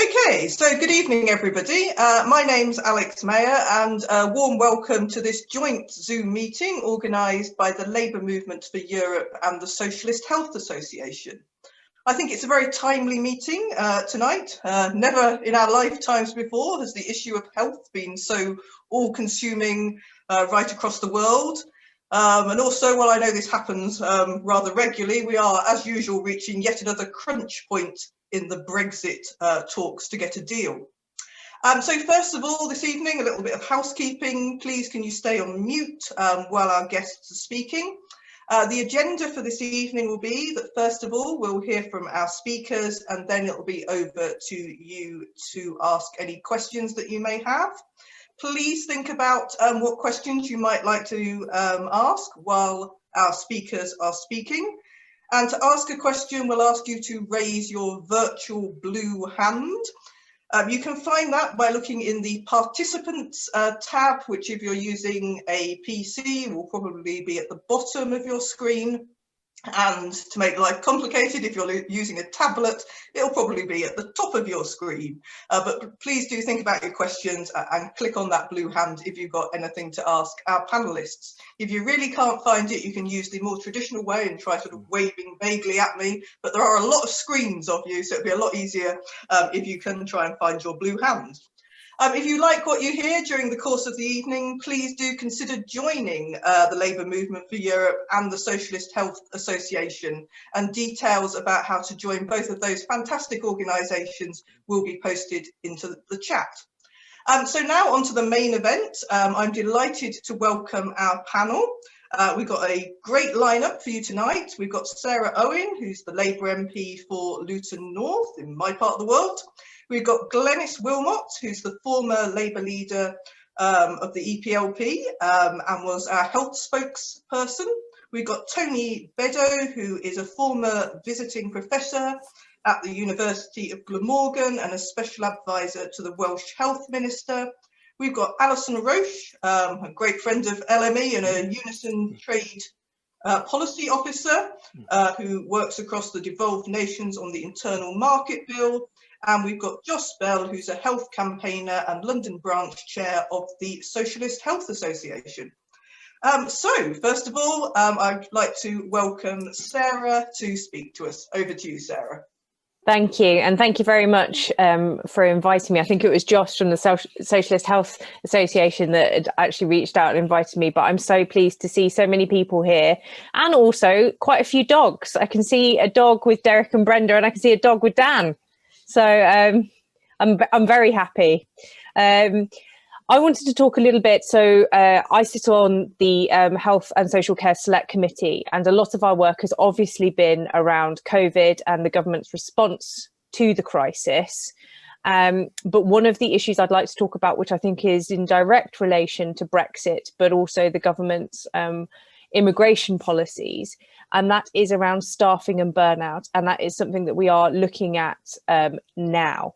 Okay, so good evening, everybody. My name's Alex Mayer, and a warm welcome to this joint Zoom meeting organised by the Labour Movement for Europe and the Socialist Health Association. I think it's a very timely meeting tonight. Never in our lifetimes before has the issue of health been so all-consuming right across the world. And also, while I know this happens rather regularly, we are, as usual, reaching yet another crunch point in the Brexit talks to get a deal. So first of all, this evening, a little bit of housekeeping. Please, can you stay on mute while our guests are speaking? The agenda for this evening will be that, first of all, we'll hear from our speakers, and then it'll be over to you to ask any questions that you may have. Please think about what questions you might like to ask while our speakers are speaking. And to ask a question, we'll ask you to raise your virtual blue hand. You can find that by looking in the Participants tab, which if you're using a PC will probably be at the bottom of your screen. And to make life complicated, if you're using a tablet, it'll probably be at the top of your screen. But please do think about your questions and click on that blue hand if you've got anything to ask our panelists. If you really can't find it, you can use the more traditional way and try sort of waving vaguely at me. But there are a lot of screens of you, so it'll be a lot easier if you can try and find your blue hand. If you like what you hear during the course of the evening, please do consider joining the Labour Movement for Europe and the Socialist Health Association, and details about how to join both of those fantastic organisations will be posted into the chat. So now on to the main event. I'm delighted to welcome our panel. We've got a great lineup for you tonight. We've got Sarah Owen, who's the Labour MP for Luton North in my part of the world. We've got Glenys Wilmot, who's the former Labour leader of the EPLP and was our health spokesperson. We've got Tony Beddoe, who is a former visiting professor at the University of Glamorgan and a special advisor to the Welsh Health Minister. We've got Alison Roche, a great friend of LME and a Unison Trade Policy Officer who works across the devolved nations on the Internal Market Bill. And we've got Joss Bell, who's a health campaigner and London branch chair of the Socialist Health Association. So first of all, I'd like to welcome Sarah to speak to us. Over to you, Sarah. Thank you. And thank you very much for inviting me. I think it was Josh from the Socialist Health Association that had actually reached out and invited me, but I'm so pleased to see so many people here, and also quite a few dogs. I can see a dog with Derek and Brenda, and I can see a dog with Dan. So I'm very happy. I wanted to talk a little bit. So I sit on the Health and Social Care Select Committee, and a lot of our work has obviously been around COVID and the government's response to the crisis. But one of the issues I'd like to talk about, which I think is in direct relation to Brexit, but also the government's immigration policies, and that is around staffing and burnout. And that is something that we are looking at now.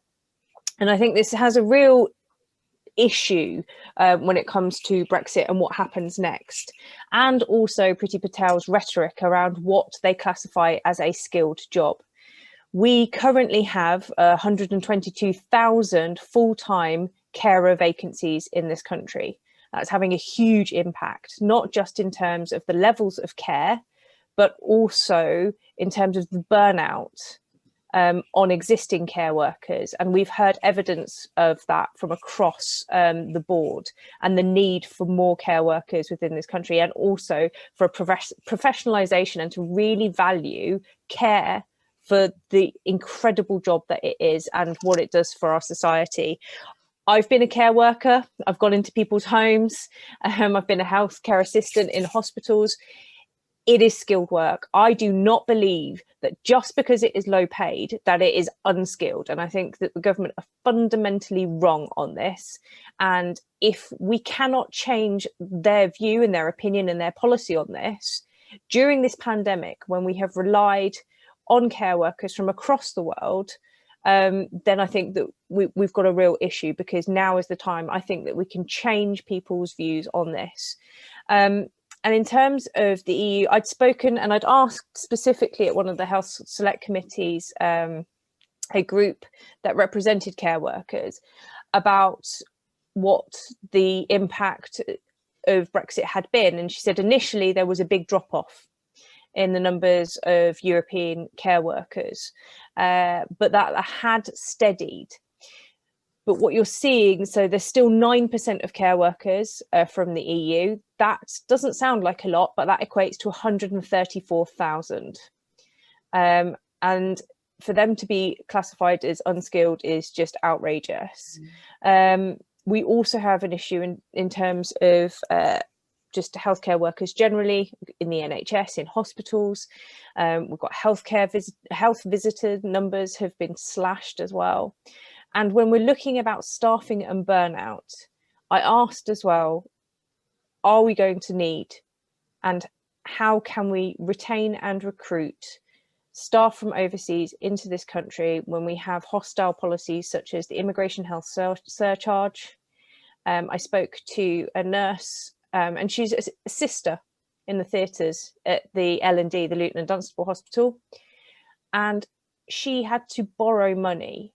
And I think this has a real issue when it comes to Brexit and what happens next, and also Priti Patel's rhetoric around what they classify as a skilled job. We currently have 122,000 full-time carer vacancies in this country. That's having a huge impact, not just in terms of the levels of care, but also in terms of the burnout on existing care workers. And we've heard evidence of that from across the board, and the need for more care workers within this country, and also for a professionalisation and to really value care for the incredible job that it is and what it does for our society. I've been a care worker. I've gone into people's homes. I've been a healthcare assistant in hospitals. It is skilled work. I do not believe that just because it is low paid, that it is unskilled. And I think that the government are fundamentally wrong on this. And if we cannot change their view and their opinion and their policy on this during this pandemic, when we have relied on care workers from across the world, then I think that we've got a real issue, because now is the time, I think, that we can change people's views on this. And in terms of the EU, I'd spoken and I'd asked specifically at one of the Health Select Committees a group that represented care workers about what the impact of Brexit had been. And she said initially there was a big drop off in the numbers of European care workers, but that had steadied. But what you're seeing, so there's still 9% of care workers from the EU. That doesn't sound like a lot, but that equates to 134,000. And for them to be classified as unskilled is just outrageous. We also have an issue in terms of just healthcare workers generally in the NHS, in hospitals. We've got health visitor numbers have been slashed as well. And when we're looking about staffing and burnout, I asked as well, are we going to need, and how can we retain and recruit staff from overseas into this country when we have hostile policies such as the immigration health surcharge? I spoke to a nurse, and she's a sister in the theatres at the L&D, the Luton and Dunstable Hospital, and she had to borrow money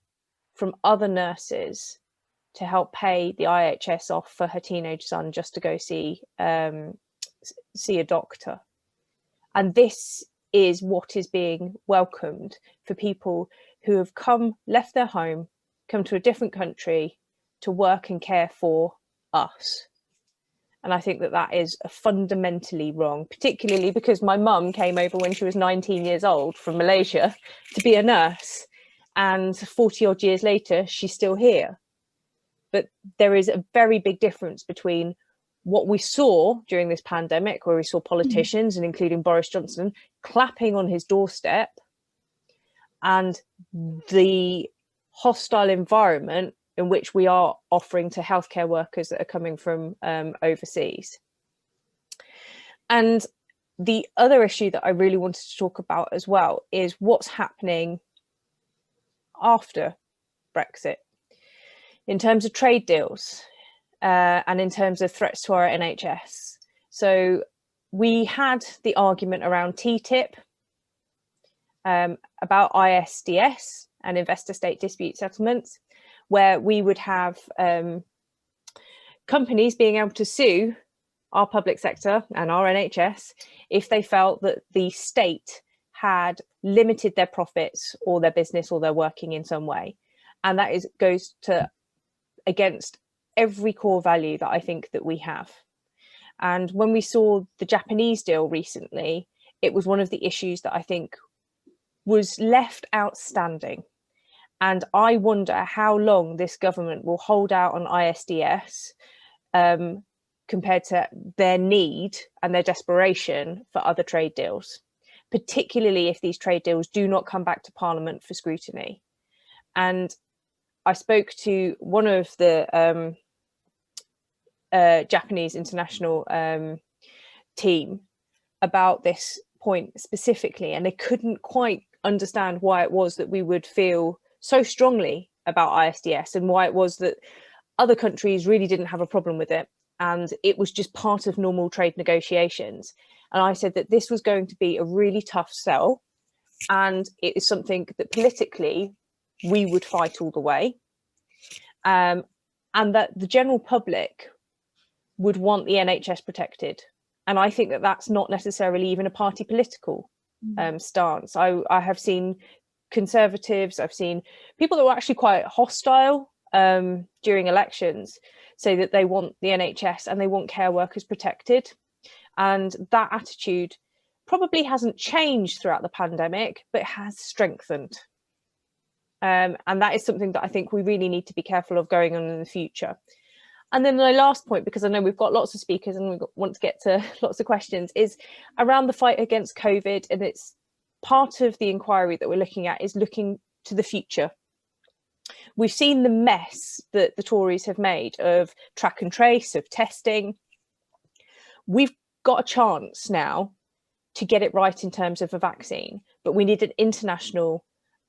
from other nurses to help pay the IHS off for her teenage son just to go see a doctor. And this is what is being welcomed for people who have left their home, come to a different country to work and care for us. And I think that that is fundamentally wrong, particularly because my mum came over when she was 19 years old from Malaysia to be a nurse. And 40 odd years later, she's still here. But there is a very big difference between what we saw during this pandemic, where we saw politicians, and including Boris Johnson, clapping on his doorstep, and the hostile environment in which we are offering to healthcare workers that are coming from overseas. And the other issue that I really wanted to talk about as well is what's happening after Brexit in terms of trade deals and in terms of threats to our NHS. So we had the argument around TTIP, about ISDS and investor state dispute settlements, where we would have companies being able to sue our public sector and our NHS if they felt that the state had limited their profits or their business or their working in some way. And that goes against every core value that I think that we have. And when we saw the Japanese deal recently, it was one of the issues that I think was left outstanding. And I wonder how long this government will hold out on ISDS compared to their need and their desperation for other trade deals, particularly if these trade deals do not come back to Parliament for scrutiny. And I spoke to one of the Japanese international team about this point specifically, and they couldn't quite understand why it was that we would feel so strongly about ISDS and why it was that other countries really didn't have a problem with it. And it was just part of normal trade negotiations. And I said that this was going to be a really tough sell. And it is something that politically we would fight all the way. And that the general public would want the NHS protected. And I think that that's not necessarily even a party political stance. I have seen Conservatives, I've seen people that were actually quite hostile during elections say that they want the NHS and they want care workers protected. And that attitude probably hasn't changed throughout the pandemic, but has strengthened. And that is something that I think we really need to be careful of going on in the future. And then my last point, because I know we've got lots of speakers and we want to get to lots of questions, is around the fight against COVID. And it's part of the inquiry that we're looking at is looking to the future. We've seen the mess that the Tories have made of track and trace, of testing. We've got a chance now to get it right in terms of a vaccine, but we need an international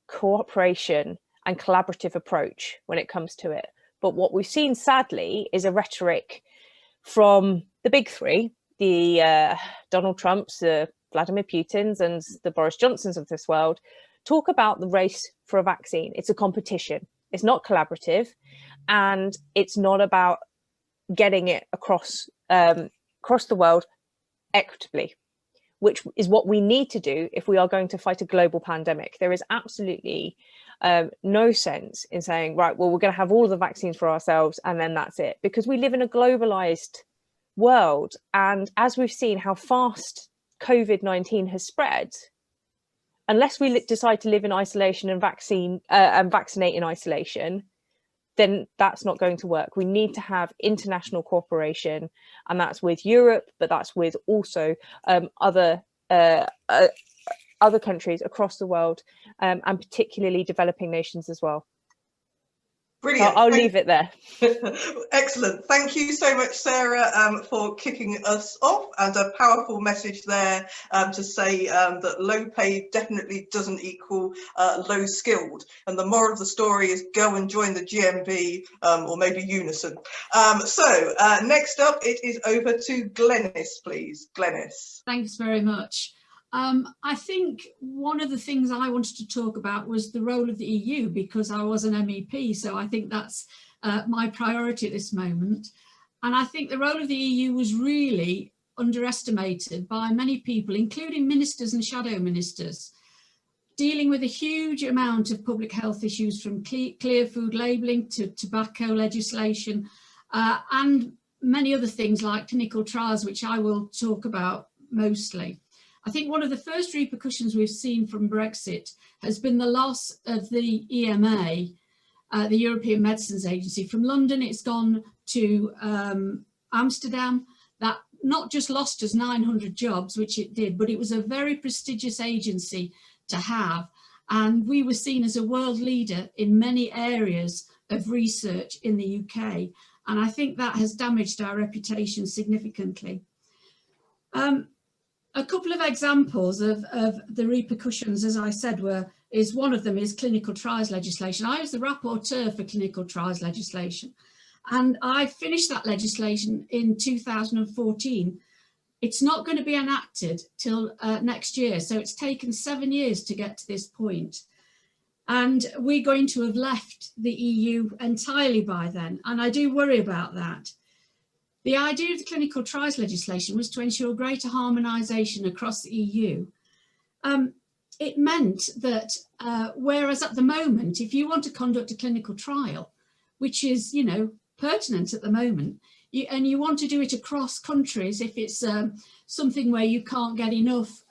cooperation and collaborative approach when it comes to it. But what we've seen, sadly, is a rhetoric from the big three, the Donald Trumps, the Vladimir Putins and the Boris Johnsons of this world, talk about the race for a vaccine. It's a competition. It's not collaborative, and it's not about getting it across the world equitably, which is what we need to do if we are going to fight a global pandemic. There is absolutely no sense in saying, right, well, we're going to have all of the vaccines for ourselves and then that's it, because we live in a globalized world. And as we've seen how fast COVID-19 has spread, unless we decide to live in isolation and vaccinate in isolation, then that's not going to work. We need to have international cooperation, and that's with Europe, but that's with also other countries across the world, and particularly developing nations as well. Brilliant. I'll leave it there. Excellent. Thank you so much, Sarah, for kicking us off, and a powerful message there to say that low paid definitely doesn't equal low skilled. And the moral of the story is go and join the GMB or maybe Unison. So next up, it is over to Glenys, please. Glenys. Thanks very much. I think one of the things I wanted to talk about was the role of the EU, because I was an MEP, so I think that's my priority at this moment. And I think the role of the EU was really underestimated by many people, including ministers and shadow ministers, dealing with a huge amount of public health issues, from clear food labelling to tobacco legislation, and many other things like clinical trials, which I will talk about mostly. I think one of the first repercussions we've seen from Brexit has been the loss of the EMA, the European Medicines Agency. From London, it's gone to Amsterdam. That not just lost us 900 jobs, which it did, but it was a very prestigious agency to have. And we were seen as a world leader in many areas of research in the UK. And I think that has damaged our reputation significantly. A couple of examples of the repercussions, as I said, one of them is clinical trials legislation. I was the rapporteur for clinical trials legislation, and I finished that legislation in 2014. It's not going to be enacted till next year, so it's taken 7 years to get to this point. And we're going to have left the EU entirely by then, and I do worry about that. The idea of the clinical trials legislation was to ensure greater harmonisation across the EU. It meant that whereas at the moment, if you want to conduct a clinical trial, which is, you know, pertinent at the moment, and you want to do it across countries, if it's something where you can't get enough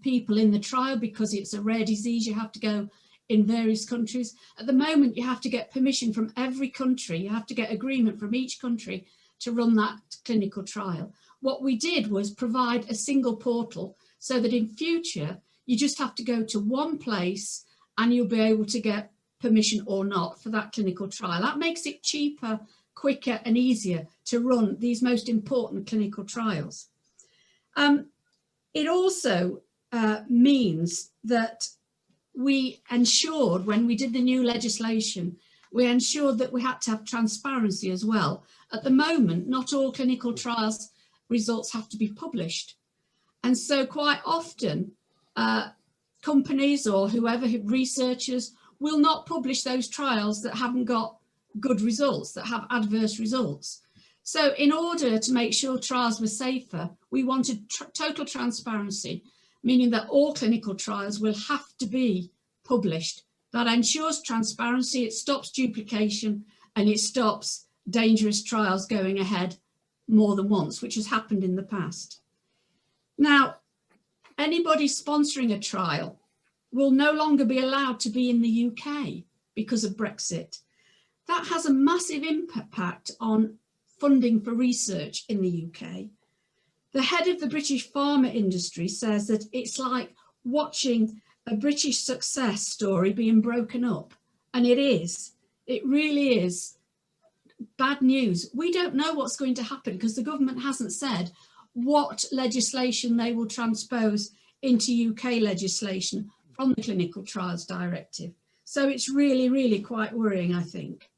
people in the trial because it's a rare disease, you have to go in various countries. At the moment, you have to get permission from every country. You have to get agreement from each country to run that clinical trial. What we did was provide a single portal so that in future, you just have to go to one place and you'll be able to get permission or not for that clinical trial. That makes it cheaper, quicker and easier to run these most important clinical trials. It also means that we ensured, when we did the new legislation, we ensured that we had to have transparency as well. At the moment, not all clinical trials results have to be published. And so quite often, companies or whoever, researchers, will not publish those trials that haven't got good results, that have adverse results. So in order to make sure trials were safer, we wanted total transparency, meaning that all clinical trials will have to be published. That ensures transparency, it stops duplication, and it stops dangerous trials going ahead more than once, which has happened in the past. Now, anybody sponsoring a trial will no longer be allowed to be in the UK because of Brexit. That has a massive impact on funding for research in the UK. The head of the British pharma industry says that it's like watching a British success story being broken up. And it is. It really is bad news. We don't know what's going to happen because the government hasn't said what legislation they will transpose into UK legislation from the Clinical Trials Directive. So it's really, really quite worrying, I think.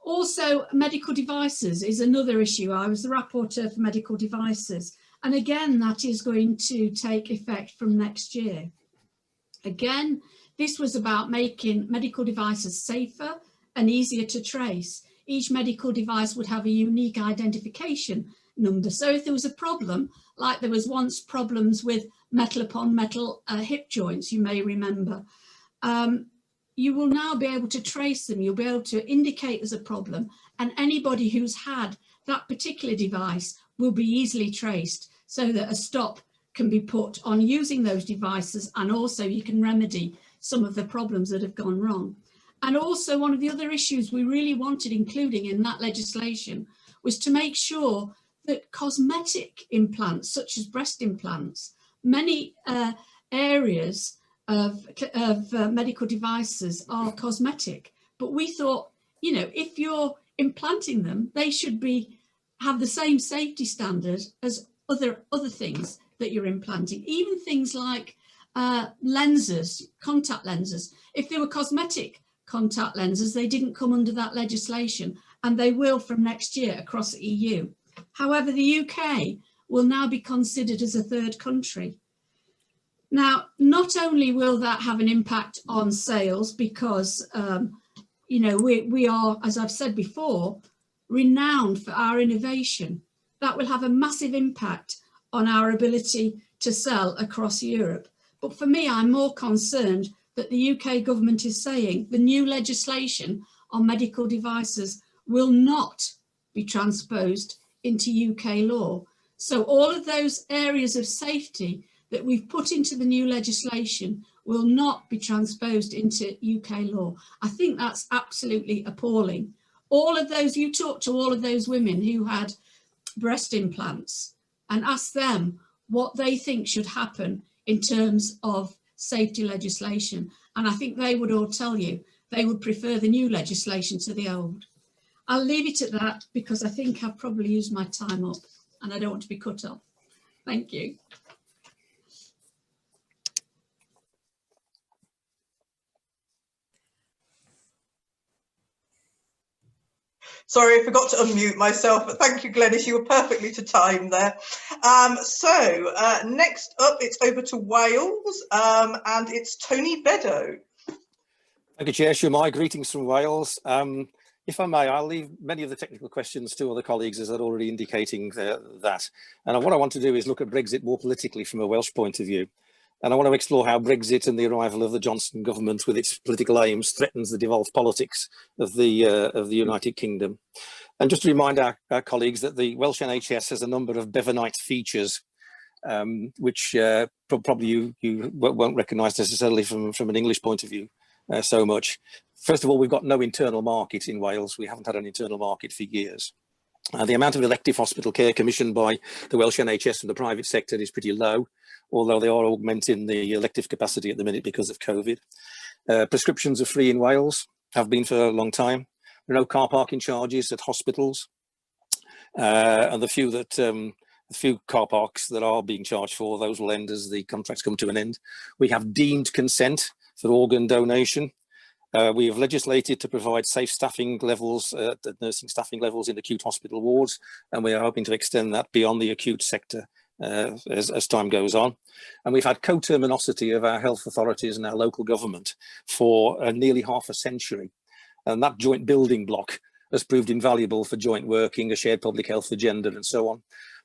Also, medical devices is another issue. I was the rapporteur for medical devices. And again, that is going to take effect from next year. Again, this was about making medical devices safer and easier to trace. Each medical device would have a unique identification number. So if there was a problem, like there was once problems with metal upon metal hip joints, you may remember, you will now be able to trace them. You'll be able to indicate there's a problem, and anybody who's had that particular device will be easily traced, so that a stop can be put on using those devices, and also you can remedy some of the problems that have gone wrong. And also, one of the other issues we really wanted including in that legislation was to make sure that cosmetic implants, such as breast implants, many areas of medical devices are cosmetic, but we thought, you know, if you're implanting them, they should have the same safety standard as other things that you're implanting, even things like lenses, contact lenses. If they were cosmetic contact lenses, they didn't come under that legislation, and they will from next year across the EU. However, the UK will now be considered as a third country. Now, not only will that have an impact on sales, because you know, we are, as I've said before, renowned for our innovation. That will have a massive impact on our ability to sell across Europe. But for me, I'm more concerned that the UK government is saying the new legislation on medical devices will not be transposed into UK law. So all of those areas of safety that we've put into the new legislation will not be transposed into UK law. I think that's absolutely appalling. All of those, you talk to all of those women who had breast implants and ask them what they think should happen in terms of safety legislation. And I think they would all tell you they would prefer the new legislation to the old. I'll leave it at that because I think I've probably used my time up and I don't want to be cut off. Thank you. Sorry, I forgot to unmute myself, but thank you, Glenys. You were perfectly to time there. Next up, it's over to Wales, and it's Tony Beddoe. Thank you, Chair. My greetings from Wales. If I may, I'll leave many of the technical questions to other colleagues, as they're already indicating that. And what I want to do is look at Brexit more politically from a Welsh point of view. And I want to explore how Brexit and the arrival of the Johnson government with its political aims threatens the devolved politics of the United Kingdom. And just to remind our colleagues that the Welsh NHS has a number of Bevanite features, which probably you won't recognise necessarily from an English point of view so much. First of all, we've got no internal market in Wales. We haven't had an internal market for years. The amount of elective hospital care commissioned by the Welsh NHS and the private sector is pretty low, although they are augmenting the elective capacity at the minute because of COVID. Prescriptions are free in Wales, have been for a long time. There are no car parking charges at hospitals, and the few car parks that are being charged for, those will end as the contracts come to an end. We have deemed consent for organ donation. We have legislated to provide safe staffing levels, nursing staffing levels in acute hospital wards, and we are hoping to extend that beyond the acute sector as time goes on. And we've had coterminosity of our health authorities and our local government for nearly half a century. And that joint building block has proved invaluable for joint working, a shared public health agenda and so on.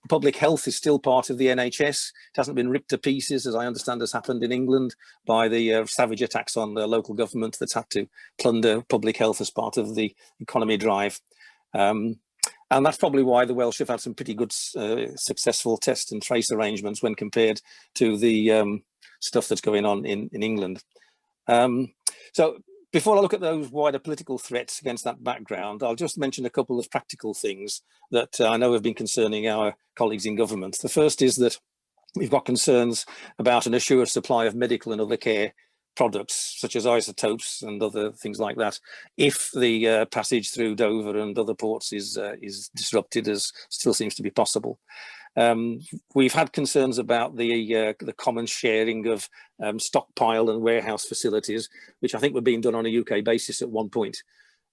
Public health is still part of the NHS. It hasn't been ripped to pieces, as I understand has happened in England, by the savage attacks on the local government that's had to plunder public health as part of the economy drive. And that's probably why the Welsh have had some pretty good successful test and trace arrangements when compared to the stuff that's going on in England. So before I look at those wider political threats against that background, I'll just mention a couple of practical things that I know have been concerning our colleagues in government. The first is that we've got concerns about an assured supply of medical and other care products, such as isotopes and other things like that, if the passage through Dover and other ports is disrupted, as still seems to be possible. We've had concerns about the common sharing of stockpile and warehouse facilities, which I think were being done on a UK basis at one point.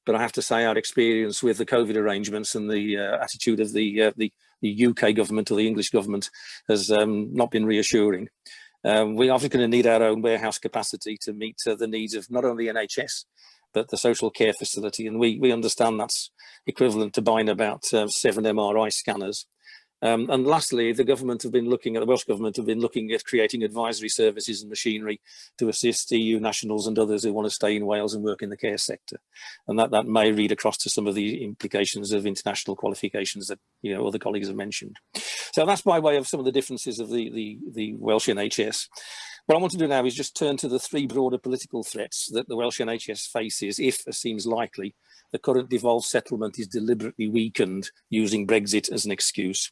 But I have to say our experience with the COVID arrangements and the attitude of the UK government or the English government has not been reassuring. We are going to need our own warehouse capacity to meet the needs of not only NHS, but the social care facility. And we understand that's equivalent to buying about 7 MRI scanners. And lastly, the Welsh Government have been looking at creating advisory services and machinery to assist EU nationals and others who want to stay in Wales and work in the care sector. And that may read across to some of the implications of international qualifications that other colleagues have mentioned. So that's by way of some of the differences of the Welsh NHS. What I want to do now is just turn to the 3 broader political threats that the Welsh NHS faces if, as seems likely, the current devolved settlement is deliberately weakened using Brexit as an excuse.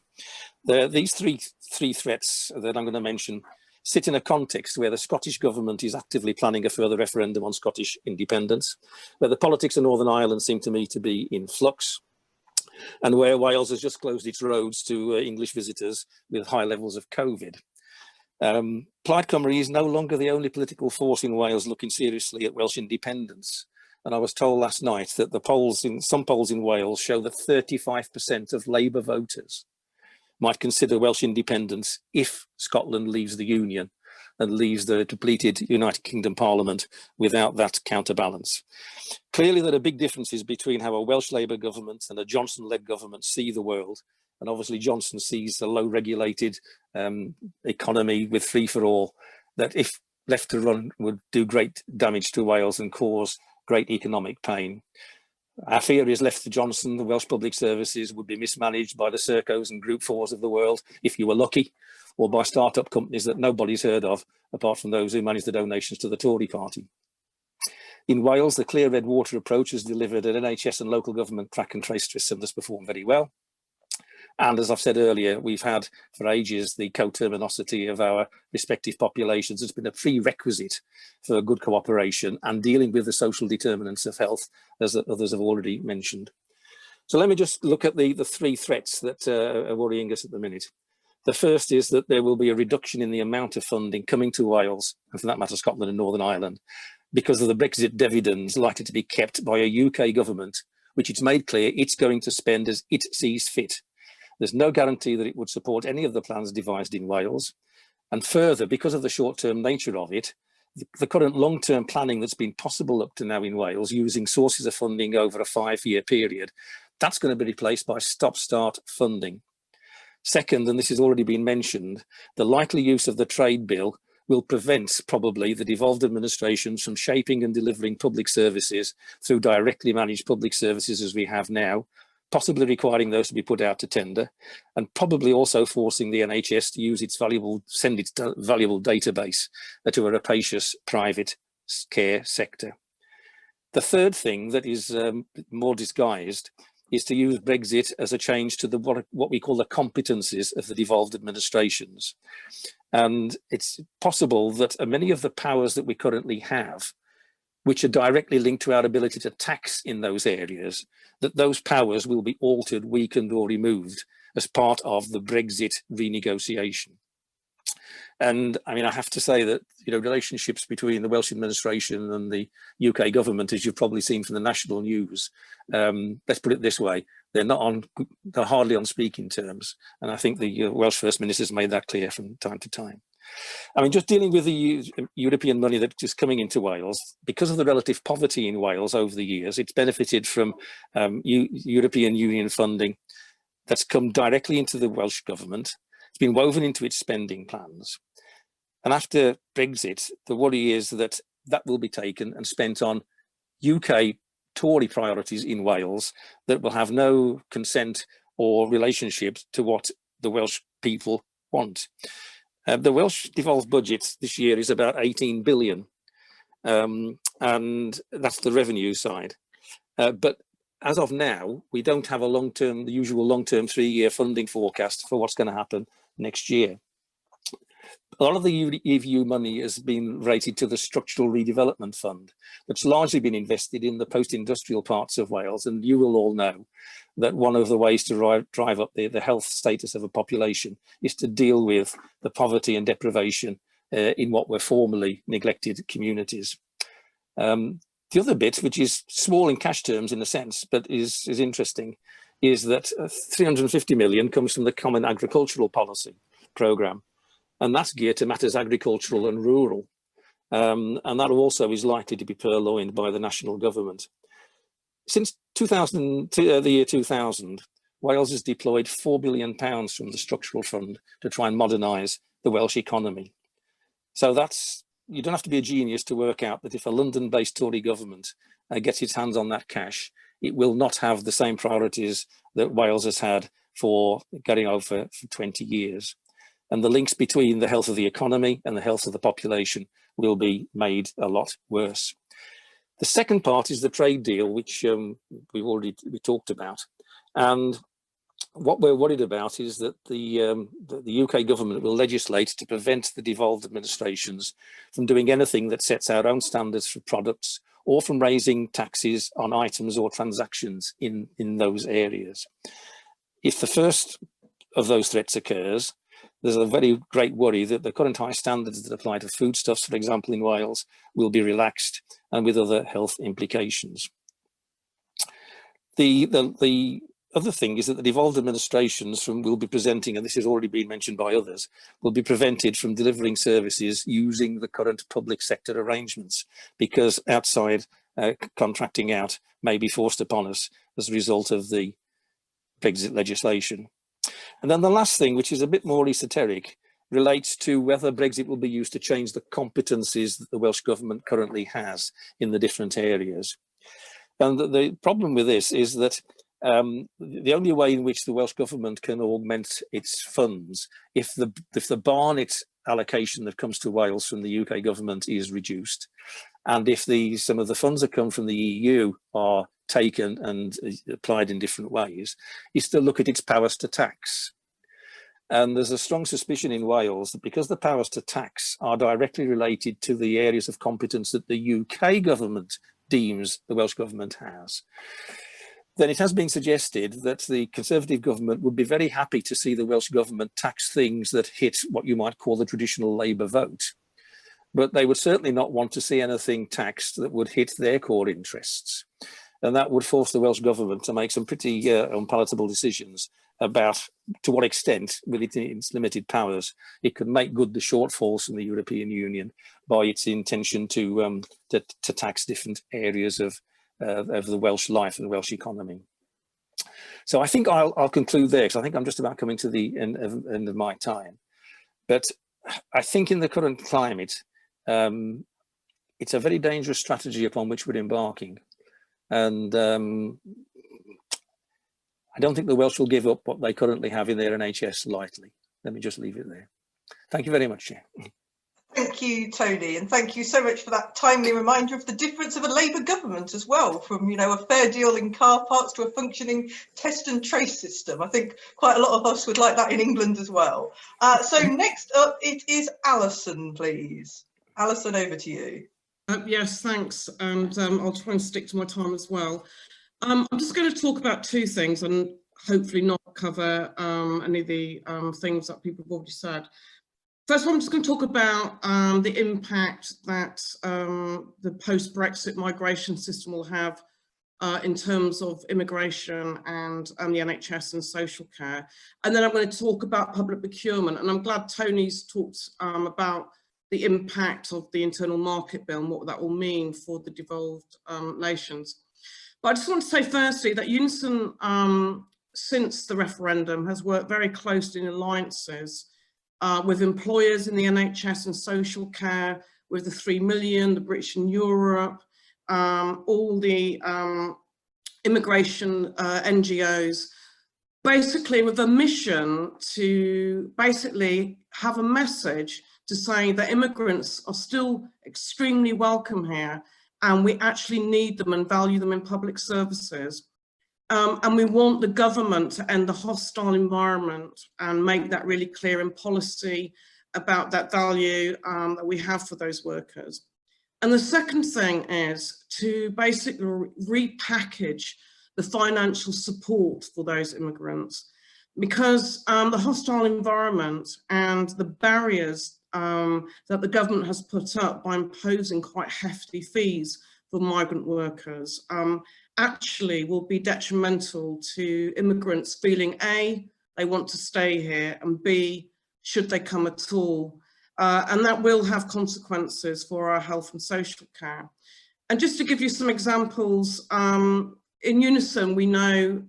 These three threats that I'm going to mention sit in a context where the Scottish Government is actively planning a further referendum on Scottish independence, where the politics of Northern Ireland seem to me to be in flux, and where Wales has just closed its roads to English visitors with high levels of COVID. Plaid Cymru is no longer the only political force in Wales looking seriously at Welsh independence. And I was told last night that some polls in Wales show that 35% of Labour voters might consider Welsh independence if Scotland leaves the Union and leaves the depleted United Kingdom Parliament without that counterbalance. Clearly, there are big differences between how a Welsh Labour government and a Johnson-led government see the world. And obviously Johnson sees a low regulated economy with free for all that, if left to run, would do great damage to Wales and cause great economic pain. Our fear is, left to Johnson, the Welsh public services would be mismanaged by the Sercos and Group 4s of the world, if you were lucky, or by start-up companies that nobody's heard of, apart from those who manage the donations to the Tory party. In Wales, the clear red water approach has delivered an NHS and local government track and trace system that's performed very well. And as I've said earlier, we've had for ages the coterminosity of our respective populations. It's been a prerequisite for good cooperation and dealing with the social determinants of health, as others have already mentioned. So let me just look at the 3 threats that are worrying us at the minute. The first is that there will be a reduction in the amount of funding coming to Wales, and for that matter Scotland and Northern Ireland, because of the Brexit dividends likely to be kept by a UK government, which it's made clear it's going to spend as it sees fit. There's no guarantee that it would support any of the plans devised in Wales. And further, because of the short-term nature of it, the current long-term planning that's been possible up to now in Wales, using sources of funding over a 5-year period, that's going to be replaced by stop-start funding. Second, and this has already been mentioned, the likely use of the trade bill will prevent probably the devolved administrations from shaping and delivering public services through directly managed public services as we have now, possibly requiring those to be put out to tender, and probably also forcing the NHS to use its valuable database to a rapacious private care sector. The third thing that is more disguised is to use Brexit as a change to what we call the competencies of the devolved administrations. And it's possible that many of the powers that we currently have, which are directly linked to our ability to tax in those areas, that those powers will be altered, weakened or removed as part of the Brexit renegotiation. And I mean, I have to say that, relationships between the Welsh administration and the UK government, as you've probably seen from the national news, let's put it this way, they're hardly on speaking terms. And I think the Welsh First Minister's made that clear from time to time. I mean, just dealing with the European money that is coming into Wales, because of the relative poverty in Wales over the years, it's benefited from European Union funding that's come directly into the Welsh government. It's been woven into its spending plans. And after Brexit, the worry is that that will be taken and spent on UK Tory priorities in Wales that will have no consent or relationship to what the Welsh people want. The Welsh devolved budget this year is about 18 billion, and that's the revenue side. But as of now, we don't have the usual long-term 3-year funding forecast for what's going to happen next year. A lot of the EU money has been rated to the Structural Redevelopment Fund that's largely been invested in the post-industrial parts of Wales. And you will all know that one of the ways to drive up the health status of a population is to deal with the poverty and deprivation in what were formerly neglected communities. The other bit, which is small in cash terms in a sense, but is interesting, is that 350 million comes from the Common Agricultural Policy programme. and that's geared to matters agricultural and rural. And that also is likely to be purloined by the national government. Since the year 2000, Wales has deployed £4 billion from the structural fund to try and modernise the Welsh economy. So that's, you don't have to be a genius to work out that if a London-based Tory government gets its hands on that cash, it will not have the same priorities that Wales has had for getting over for 20 years. And the links between the health of the economy and the health of the population will be made a lot worse. The second part is the trade deal, which we talked about. And what we're worried about is that the UK government will legislate to prevent the devolved administrations from doing anything that sets our own standards for products or from raising taxes on items or transactions in those areas. If the first of those threats occurs, there's a very great worry that the current high standards that apply to foodstuffs, for example, in Wales, will be relaxed, and with other health implications. The other thing is that the devolved administrations will be presenting, and this has already been mentioned by others, will be prevented from delivering services using the current public sector arrangements, because outside contracting out may be forced upon us as a result of the Brexit legislation. And then the last thing, which is a bit more esoteric, relates to whether Brexit will be used to change the competencies that the Welsh government currently has in the different areas. And the problem with this is that the only way in which the Welsh government can augment its funds, if the Barnet allocation that comes to Wales from the UK government is reduced, and if some of the funds that come from the EU are taken and applied in different ways, is to look at its powers to tax. And there's a strong suspicion in Wales that because the powers to tax are directly related to the areas of competence that the UK government deems the Welsh government has, then it has been suggested that the Conservative government would be very happy to see the Welsh government tax things that hit what you might call the traditional Labour vote. But they would certainly not want to see anything taxed that would hit their core interests. And that would force the Welsh government to make some pretty unpalatable decisions about to what extent, with its limited powers, it could make good the shortfalls from the European Union by its intention to tax different areas of the Welsh life and the Welsh economy. So I think I'll conclude there, because I think I'm just about coming to the end of my time. But I think in the current climate, it's a very dangerous strategy upon which we're embarking. And I don't think the Welsh will give up what they currently have in their NHS lightly. Let me just leave it there. Thank you very much, Chair. Thank you, Tony, and thank you so much for that timely reminder of the difference of a Labour government as well, from, you know, a fair deal in car parks to a functioning test and trace system. I think quite a lot of us would like that in England as well. So next up, it is Alison, please. Alison, over to you. Yes, thanks, and I'll try and stick to my time as well. I'm just going to talk about two things and hopefully not cover any of the things that people have already said. First of all, I'm just going to talk about the impact that the post-Brexit migration system will have in terms of immigration and the NHS and social care. And then I'm going to talk about public procurement. And I'm glad Tony's talked about the impact of the internal market bill and what that will mean for the devolved nations. But I just want to say firstly that Unison, since the referendum, has worked very closely in alliances with employers in the NHS and social care, with the 3 Million, the British in Europe, all the immigration NGOs, basically with a mission to basically have a message to say that immigrants are still extremely welcome here, and we actually need them and value them in public services. And we want the government to end the hostile environment and make that really clear in policy about that value that we have for those workers. And the second thing is to basically repackage the financial support for those immigrants, because the hostile environment and the barriers that the government has put up by imposing quite hefty fees for migrant workers actually will be detrimental to immigrants feeling A, they want to stay here, and B, should they come at all. And that will have consequences for our health and social care. And just to give you some examples, in Unison, we know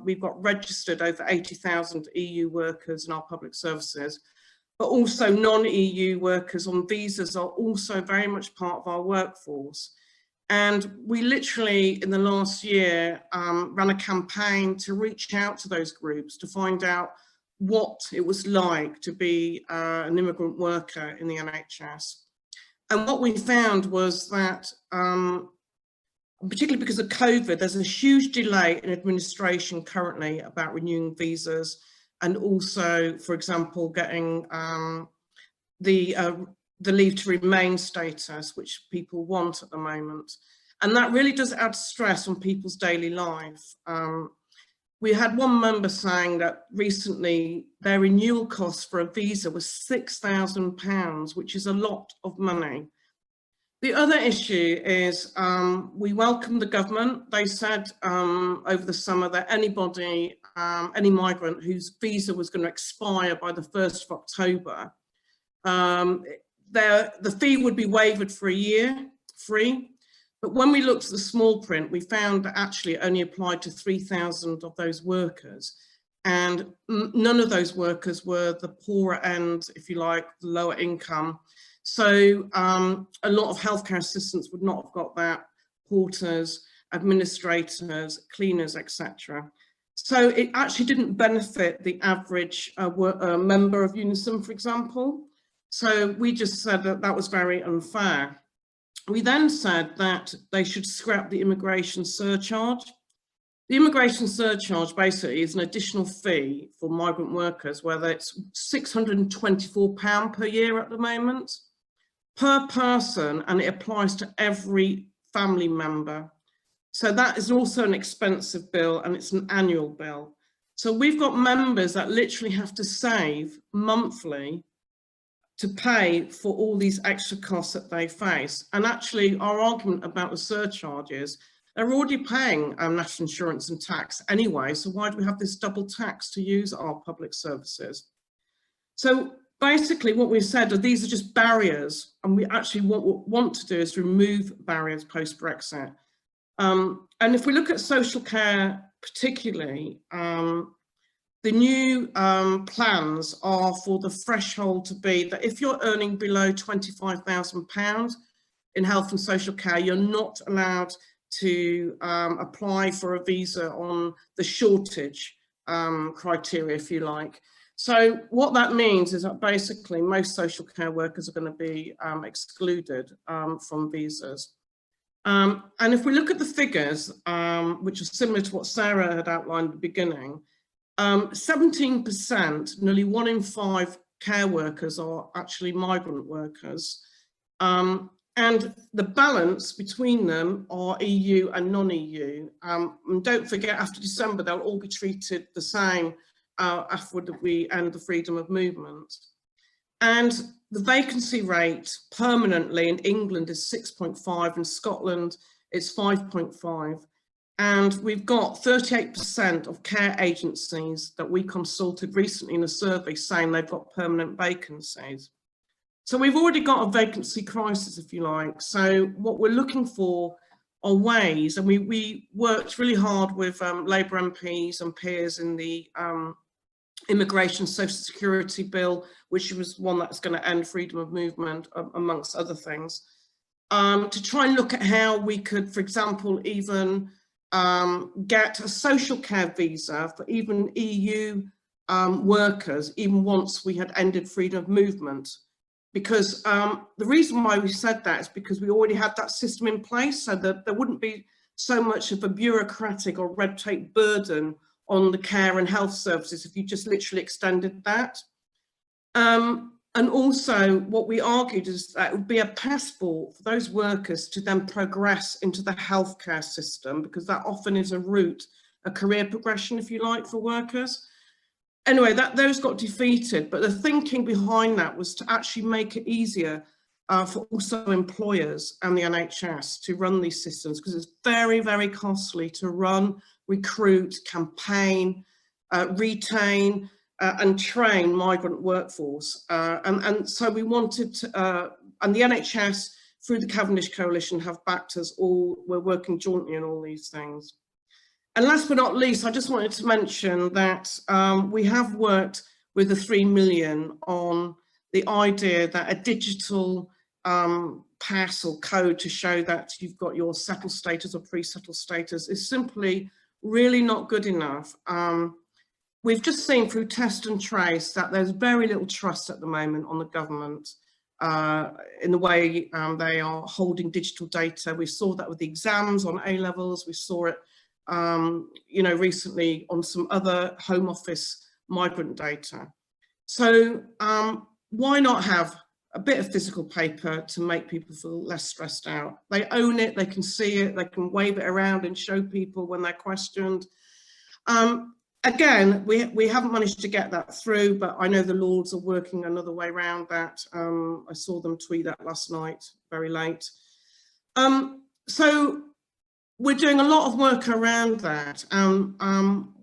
we've got registered over 80,000 EU workers in our public services, but also non-EU workers on visas are also very much part of our workforce. And we literally, in the last year, ran a campaign to reach out to those groups to find out what it was like to be an immigrant worker in the NHS. And what we found was that, particularly because of COVID, there's a huge delay in administration currently about renewing visas, and also, for example, getting the leave to remain status, which people want at the moment. And that really does add stress on people's daily life. We had one member saying that recently their renewal cost for a visa was £6,000, which is a lot of money. The other issue is we welcome the government. They said over the summer that anybody, any migrant whose visa was going to expire by the 1st of October, the fee would be waived for a year, free. But when we looked at the small print, we found that actually it only applied to 3,000 of those workers. And none of those workers were the poorer end, if you like, the lower income. So a lot of healthcare assistants would not have got that, porters, administrators, cleaners, etc. So it actually didn't benefit the average member of Unison, for example. So we just said that that was very unfair. We then said that they should scrap the immigration surcharge. The immigration surcharge basically is an additional fee for migrant workers, whether it's £624 per year at the moment, per person, and it applies to every family member. So that is also an expensive bill, and it's an annual bill. So we've got members that literally have to save monthly to pay for all these extra costs that they face. And actually our argument about the surcharge is they're already paying national insurance and tax anyway, so why do we have this double tax to use our public services? So basically what we've said are these are just barriers, and we actually what we want to do is remove barriers post-Brexit. And if we look at social care particularly, the new plans are for the threshold to be that if you're earning below £25,000 in health and social care, you're not allowed to apply for a visa on the shortage criteria, if you like. So what that means is that basically most social care workers are going to be excluded from visas. And if we look at the figures, which are similar to what Sarah had outlined at the beginning, 17%, nearly 1 in 5 care workers are actually migrant workers. And the balance between them are EU and non-EU. And don't forget, after December, they'll all be treated the same after we end the freedom of movement. And the vacancy rate permanently in England is 6.5, in Scotland it's 5.5. And we've got 38% of care agencies that we consulted recently in a survey saying they've got permanent vacancies. So we've already got a vacancy crisis, if you like. So what we're looking for are ways, and we worked really hard with Labour MPs and peers in the Immigration Social Security Bill, which was one that's going to end freedom of movement, amongst other things, to try and look at how we could, for example, even get a social care visa for even EU workers, even once we had ended freedom of movement. Because the reason why we said that is because we already had that system in place, so that there wouldn't be so much of a bureaucratic or red tape burden on the care and health services if you just literally extended that. And also what we argued is that it would be a passport for those workers to then progress into the healthcare system, because that often is a route, a career progression, if you like, for workers. Anyway, those got defeated, but the thinking behind that was to actually make it easier for also employers and the NHS to run these systems, because it's very, very costly to run, recruit, campaign, retain, and train migrant workforce. And so we wanted to, and the NHS through the Cavendish Coalition have backed us all. We're working jointly on all these things. And last but not least, I just wanted to mention that we have worked with the 3 million on the idea that a digital pass or code to show that you've got your settled status or pre-settled status is simply really not good enough. We've just seen through test and trace that there's very little trust at the moment on the government in the way they are holding digital data. We saw that with the exams on A-levels. We saw it, you know, recently on some other Home Office migrant data. So why not have a bit of physical paper to make people feel less stressed out? They own it, they can see it, they can wave it around and show people when they're questioned. Again, we haven't managed to get that through, but I know the Lords are working another way around that. I saw them tweet that last night, very late. So we're doing a lot of work around that.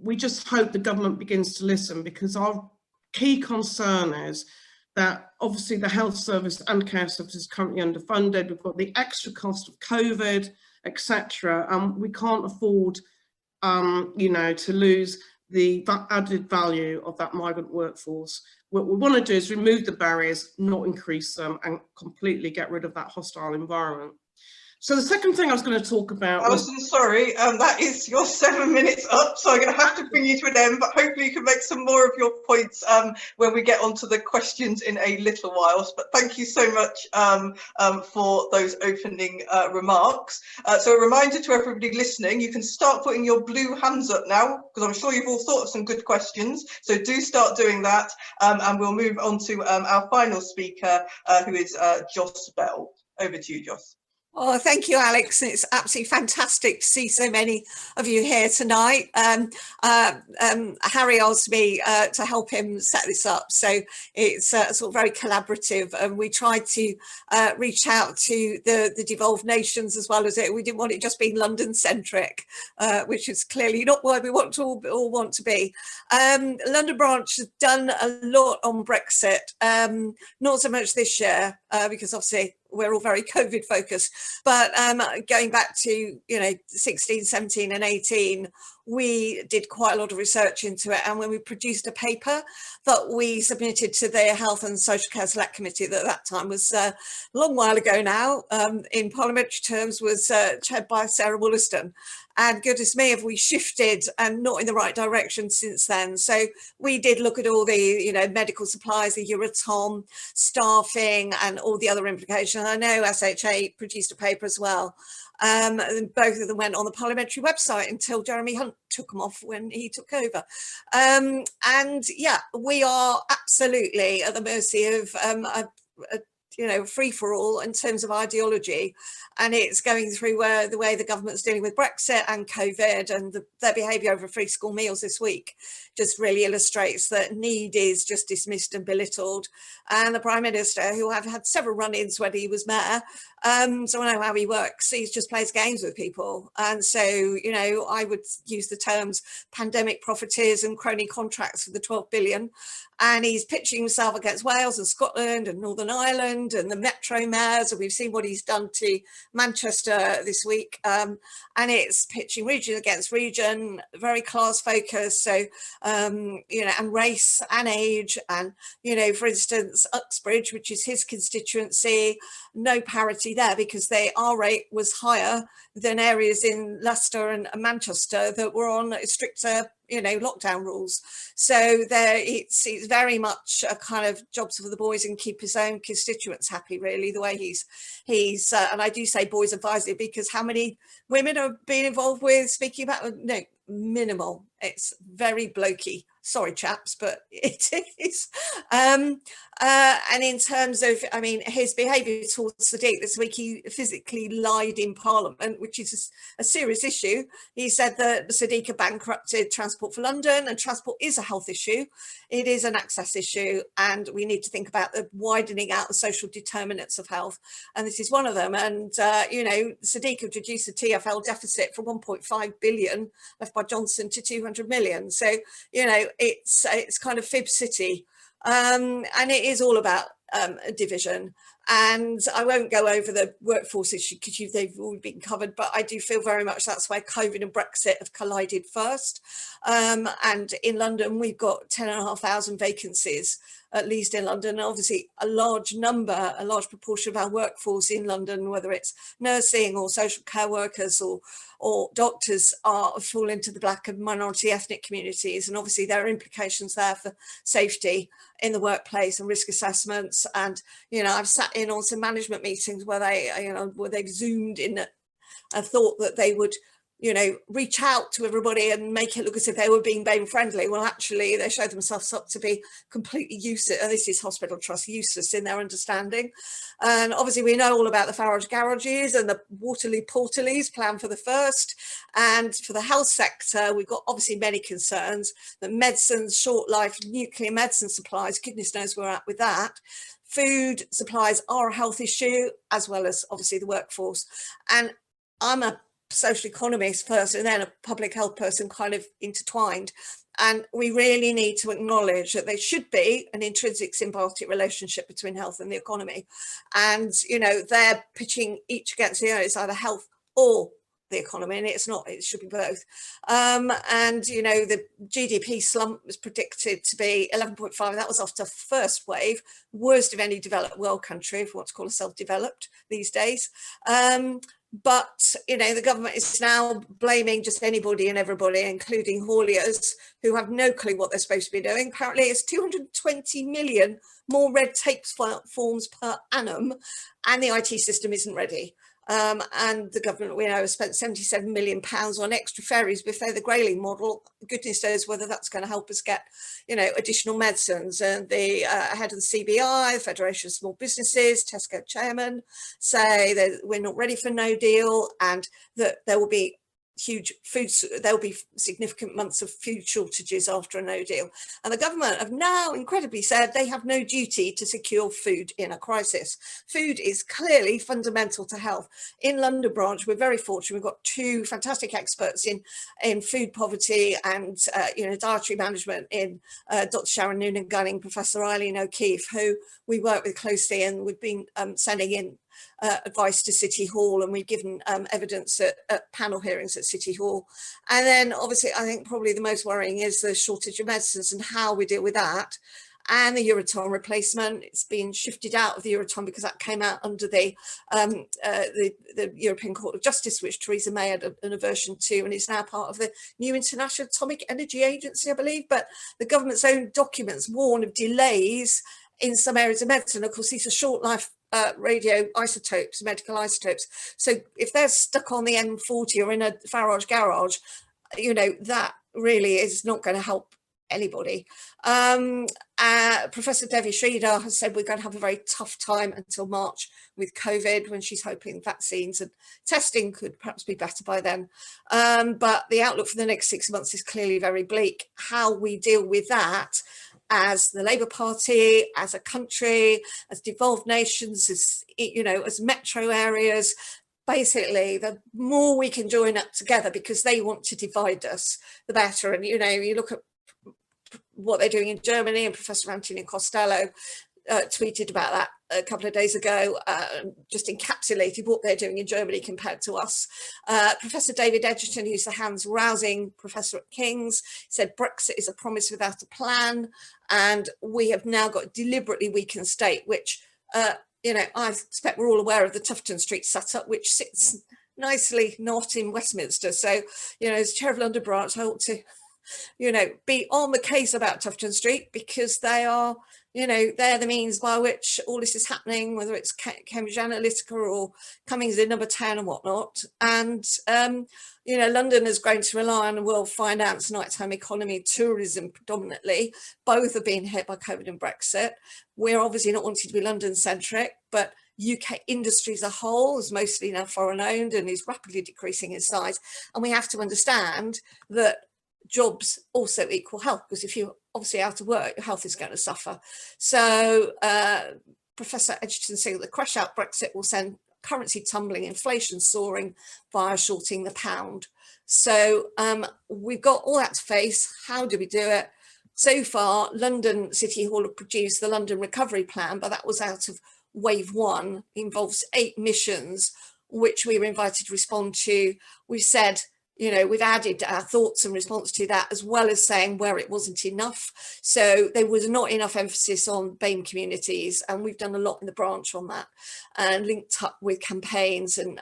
We just hope the government begins to listen, because our key concern is that obviously the health service and care service is currently underfunded. We've got the extra cost of COVID, etc. We can't afford, you know, to lose the added value of that migrant workforce. What we want to do is remove the barriers, not increase them, and completely get rid of that hostile environment. So the second thing I was going to talk about Alison, sorry, that is your 7 minutes up, so I'm going to have to bring you to an end, but hopefully you can make some more of your points when we get onto the questions in a little while. But thank you so much for those opening remarks. So a reminder to everybody listening, you can start putting your blue hands up now, because I'm sure you've all thought of some good questions. So do start doing that, and we'll move on to our final speaker, who is Joss Bell. Over to you, Joss. Oh, thank you, Alex. It's absolutely fantastic to see so many of you here tonight. Harry asked me to help him set this up, so it's sort of very collaborative, and we tried to reach out to the devolved nations as well as it. We didn't want it just being London-centric, which is clearly not why we want to all want to be. London branch has done a lot on Brexit, not so much this year, because obviously we're all very COVID focused, but going back to, you know, 16, 17 and 18, we did quite a lot of research into it. And when we produced a paper that we submitted to the Health and Social Care Select Committee, that at that time was a long while ago now, in parliamentary terms, was chaired by Sarah Wollaston. And goodness me, have we shifted and not in the right direction since then. So we did look at all the, you know, medical supplies, the Euratom, staffing and all the other implications. I know SHA produced a paper as well. Both of them went on the parliamentary website until Jeremy Hunt took them off when he took over. And yeah, we are absolutely at the mercy of you know, free for all in terms of ideology, and it's going through the way the government's dealing with Brexit and COVID, and their behaviour over free school meals this week just really illustrates that need is just dismissed and belittled. And the Prime Minister, who I've had several run-ins when he was mayor, so I know how he works, he just plays games with people. And so, you know, I would use the terms pandemic profiteers and crony contracts for the 12 billion. And he's pitching himself against Wales and Scotland and Northern Ireland and the metro mayors. And we've seen what he's done to Manchester this week. And it's pitching region against region, very class focused. So, you know, and race and age. And, you know, for instance, Uxbridge, which is his constituency, no parity there because their R rate was higher than areas in Leicester and Manchester that were on stricter, you know, lockdown rules. So there, it's very much a kind of jobs for the boys and keep his own constituents happy, really, the way he's and I do say boys advisedly because how many women have been involved with speaking about, no, minimal. It's very blokey. Sorry, chaps, but it is. And in terms of, I mean, his behaviour towards Sadiq this week, he physically lied in Parliament, which is a serious issue. He said that Sadiq had bankrupted Transport for London, and transport is a health issue. It is an access issue, and we need to think about the widening out the social determinants of health. And this is one of them. And, you know, Sadiq had reduced the TfL deficit from 1.5 billion left by Johnson to 200 million. So, you know, it's kind of fib city, and it is all about a division. And I won't go over the workforce issue because they've all been covered, but I do feel very much that's where COVID and Brexit have collided first. And in London, we've got 10,500 vacancies, at least in London. And obviously, a large proportion of our workforce in London, whether it's nursing or social care workers or doctors, fall into the black and minority ethnic communities. And obviously, there are implications there for safety in the workplace and risk assessments. And, I've sat in on some management meetings where they've zoomed in a thought that they would, reach out to everybody and make it look as if they were being BAME friendly. Well, actually, they show themselves up to be completely useless. And this is Hospital Trust, useless in their understanding. And obviously, we know all about the Farage garages and the Waterloo Portalees plan for the first. And for the health sector, we've got obviously many concerns that medicines, short life, nuclear medicine supplies, goodness knows where we're at with that. Food supplies are a health issue, as well as obviously the workforce. And I'm a social economist person and then a public health person, kind of intertwined. And we really need to acknowledge that there should be an intrinsic symbiotic relationship between health and the economy. And, they're pitching each against the other. It's either health or the economy, and it's not, it should be both. And the GDP slump was predicted to be 11.5. That was after first wave, worst of any developed world country, if you want to call ourselves developed these days. But, the government is now blaming just anybody and everybody, including hauliers, who have no clue what they're supposed to be doing. Apparently, it's 220 million more red tape forms per annum, and the IT system isn't ready. And the government, we know, has spent £77 million on extra ferries with the Grayling model. Goodness knows whether that's going to help us get, additional medicines. And the head of the CBI, the Federation of Small Businesses, Tesco chairman, say that we're not ready for no deal and that there will be there will be significant months of food shortages after a no deal. And the government have now incredibly said they have no duty to secure food in a crisis. Food is clearly fundamental to health. In London branch, we're very fortunate. We've got two fantastic experts in food poverty and dietary management in Dr. Sharon Noonan-Gunning, Professor Eileen O'Keefe, who we work with closely, and we've been sending in advice to City Hall, and we've given evidence at panel hearings at City Hall. And then obviously I think probably the most worrying is the shortage of medicines and how we deal with that, and the Euratom replacement. It's been shifted out of the Euratom because that came out under the European Court of Justice, which Theresa May had an aversion to, and it's now part of the new International Atomic Energy Agency, I believe. But the government's own documents warn of delays in some areas of medicine. Of course, these are short life radio isotopes, medical isotopes. So if they're stuck on the M40 or in a Farage garage, that really is not going to help anybody. Professor Devi Sridhar has said we're going to have a very tough time until March with COVID, when she's hoping vaccines and testing could perhaps be better by then. But the outlook for the next 6 months is clearly very bleak. How we deal with that as the Labour Party, as a country, as devolved nations, as metro areas, basically, the more we can join up together, because they want to divide us, the better. And, you look at what they're doing in Germany, and Professor Antonio Costello tweeted about that a couple of days ago, just encapsulated what they're doing in Germany compared to us. Professor David Edgerton, who's the Hans-Rousing professor at King's, said Brexit is a promise without a plan, and we have now got a deliberately weakened state, which, I expect we're all aware of the Tufton Street setup, which sits nicely not in Westminster. So, as chair of London branch, I ought to be on the case about Tufton Street, because they are, they're the means by which all this is happening, whether it's Cambridge Analytica or Cummings in number 10 and whatnot. And, London has grown to rely on world finance, nighttime economy, tourism predominantly. Both have been hit by COVID and Brexit. We're obviously not wanting to be London-centric, but UK industry as a whole is mostly now foreign owned and is rapidly decreasing in size. And we have to understand that jobs also equal health, because if you're obviously out of work, your health is going to suffer. So Professor Edgerton saying that the crash out Brexit will send currency tumbling, inflation soaring via shorting the pound. So we've got all that to face. How do we do it? So far, London City Hall have produced the London Recovery Plan, but that was out of wave 1, involves 8 missions, which we were invited to respond to. We've said, you know, we've added our thoughts in response to that, as well as saying where it wasn't enough. So there was not enough emphasis on BAME communities, and we've done a lot in the branch on that, and linked up with campaigns and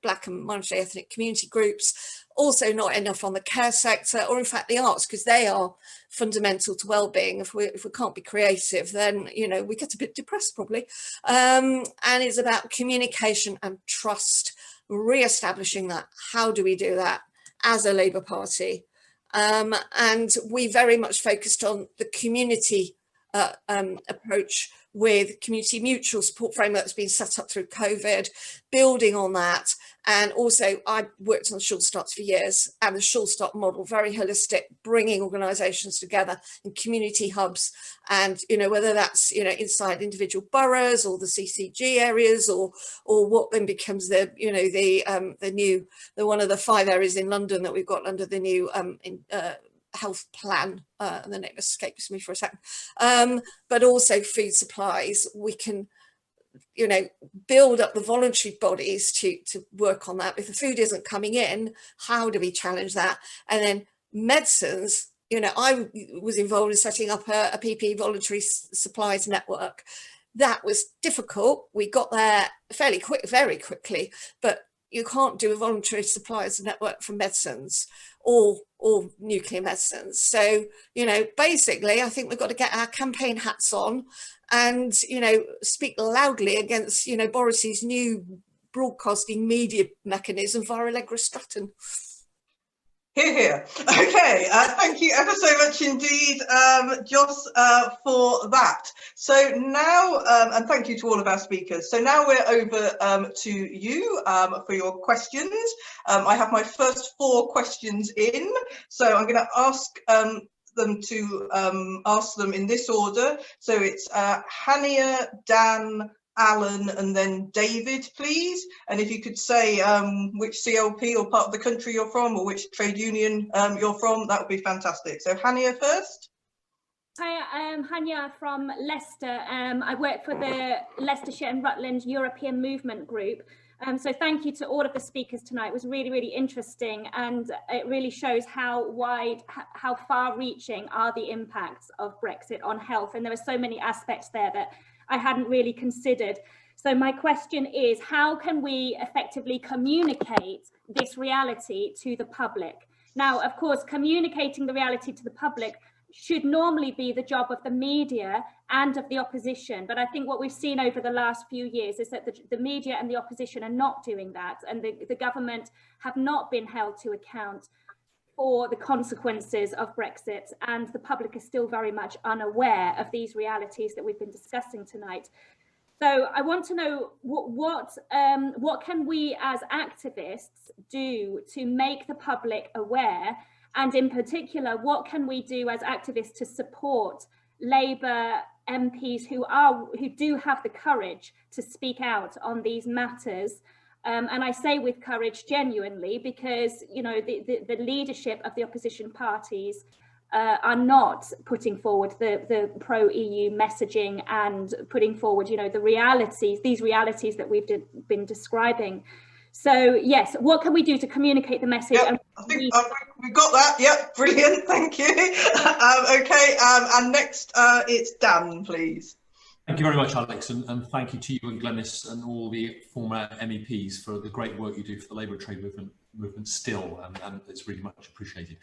Black and minority ethnic community groups. Also not enough on the care sector, or in fact the arts, because they are fundamental to well-being. If we can't be creative, then, you know, we get a bit depressed probably. And it's about communication and trust, re-establishing that. How do we do that as a Labour Party? And we very much focused on the community approach, with community mutual support framework that's been set up through COVID, building on that. And also I worked on Sure Starts for years, and the Sure Start model, very holistic, bringing organisations together in community hubs. And, you know, whether that's, you know, inside individual boroughs or the CCG areas, or what then becomes the, you know, the one of the 5 areas in London that we've got under the new health plan, and the name escapes me for a second, but also food supplies. We can, you know, build up the voluntary bodies to work on that. If the food isn't coming in, how do we challenge that? And then medicines, you know, I was involved in setting up a PPE voluntary supplies network. That was difficult. We got there very quickly, but you can't do a voluntary suppliers network for medicines or nuclear medicines. So, you know, basically, I think we've got to get our campaign hats on and, you know, speak loudly against, you know, Boris's new broadcasting media mechanism via Allegra Stratton. Hear, hear. Okay, thank you ever so much indeed, Joss, for that. So now, and thank you to all of our speakers. So now we're over to you for your questions. I have my first 4 questions in, so I'm going to ask them to ask them in this order. So it's Hania, Dan, Alan, and then David, please. And if you could say which CLP or part of the country you're from, or which trade union you're from, that would be fantastic. So Hania first. Hi, I'm Hania from Leicester. I work for the Leicestershire and Rutland European Movement Group. So thank you to all of the speakers tonight. It was really, really interesting, and it really shows how wide, how far-reaching are the impacts of Brexit on health. And there are so many aspects there that I hadn't really considered. So my question is, how can we effectively communicate this reality to the public? Now, of course, communicating the reality to the public should normally be the job of the media and of the opposition. But I think what we've seen over the last few years is that the media and the opposition are not doing that, and the government have not been held to account for the consequences of Brexit, and the public is still very much unaware of these realities that we've been discussing tonight. So I want to know what can we as activists do to make the public aware, and in particular, what can we do as activists to support Labour MPs who do have the courage to speak out on these matters? And I say with courage genuinely, because, you know, the leadership of the opposition parties are not putting forward the pro-EU messaging and putting forward, you know, these realities that we've been describing. So yes, what can we do to communicate the message? Yep, I think we got that. Yep, brilliant, thank you. Okay, and next it's Dan, please. Thank you very much, Alex, and thank you to you and Glenys and all the former MEPs for the great work you do for the Labour trade movement still, and it's really much appreciated.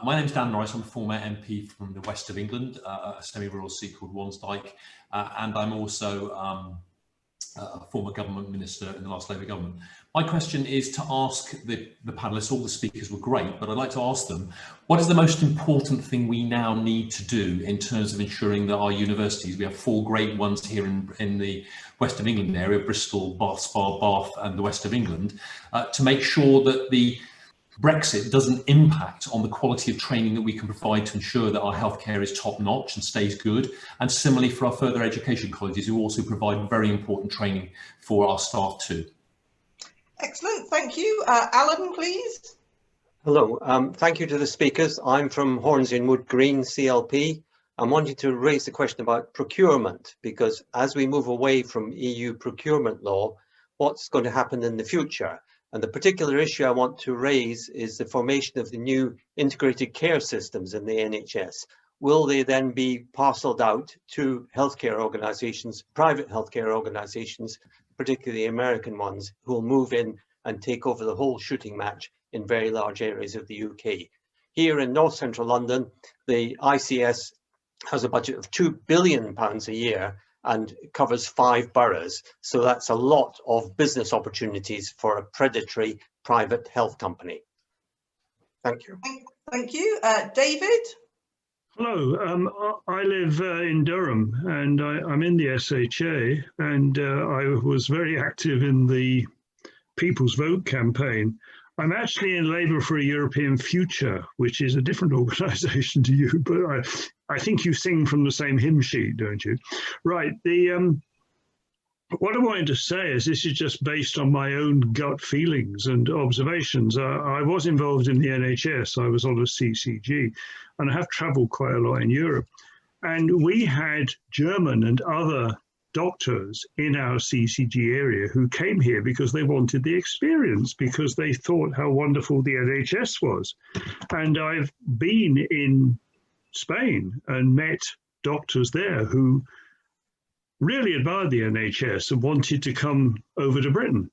My name's Dan Norris. I'm a former MP from the west of England, a semi-rural seat called Wansdyke, and I'm also a former government minister in the last Labour government. My question is to ask the panellists. All the speakers were great, but I'd like to ask them, what is the most important thing we now need to do in terms of ensuring that our universities, we have 4 great ones here in the west of England area, Bristol, Bath, Spa, Bath and the west of England, to make sure that the Brexit doesn't impact on the quality of training that we can provide to ensure that our healthcare is top notch and stays good, and similarly for our further education colleges, who also provide very important training for our staff too. Excellent, thank you. Alan, please. Hello, thank you to the speakers. I'm from Hornsey and Wood Green, CLP. I'm wanting to raise the question about procurement, because as we move away from EU procurement law, what's going to happen in the future? And the particular issue I want to raise is the formation of the new integrated care systems in the NHS. Will they then be parcelled out to healthcare organisations, private healthcare organisations, particularly American ones, who will move in and take over the whole shooting match in very large areas of the UK? Here in North Central London, the ICS has a budget of £2 billion a year and covers 5 boroughs. So that's a lot of business opportunities for a predatory private health company. Thank you. Thank you. David? Hello, I live in Durham, and I'm in the SHA, and I was very active in the People's Vote campaign. I'm actually in Labour for a European Future, which is a different organisation to you, but I think you sing from the same hymn sheet, don't you? Right, what I wanted to say is this is just based on my own gut feelings and observations. I was involved in the NHS, I was on a CCG, and I have travelled quite a lot in Europe. And we had German and other doctors in our CCG area who came here because they wanted the experience, because they thought how wonderful the NHS was. And I've been in Spain and met doctors there who really admired the NHS and wanted to come over to Britain,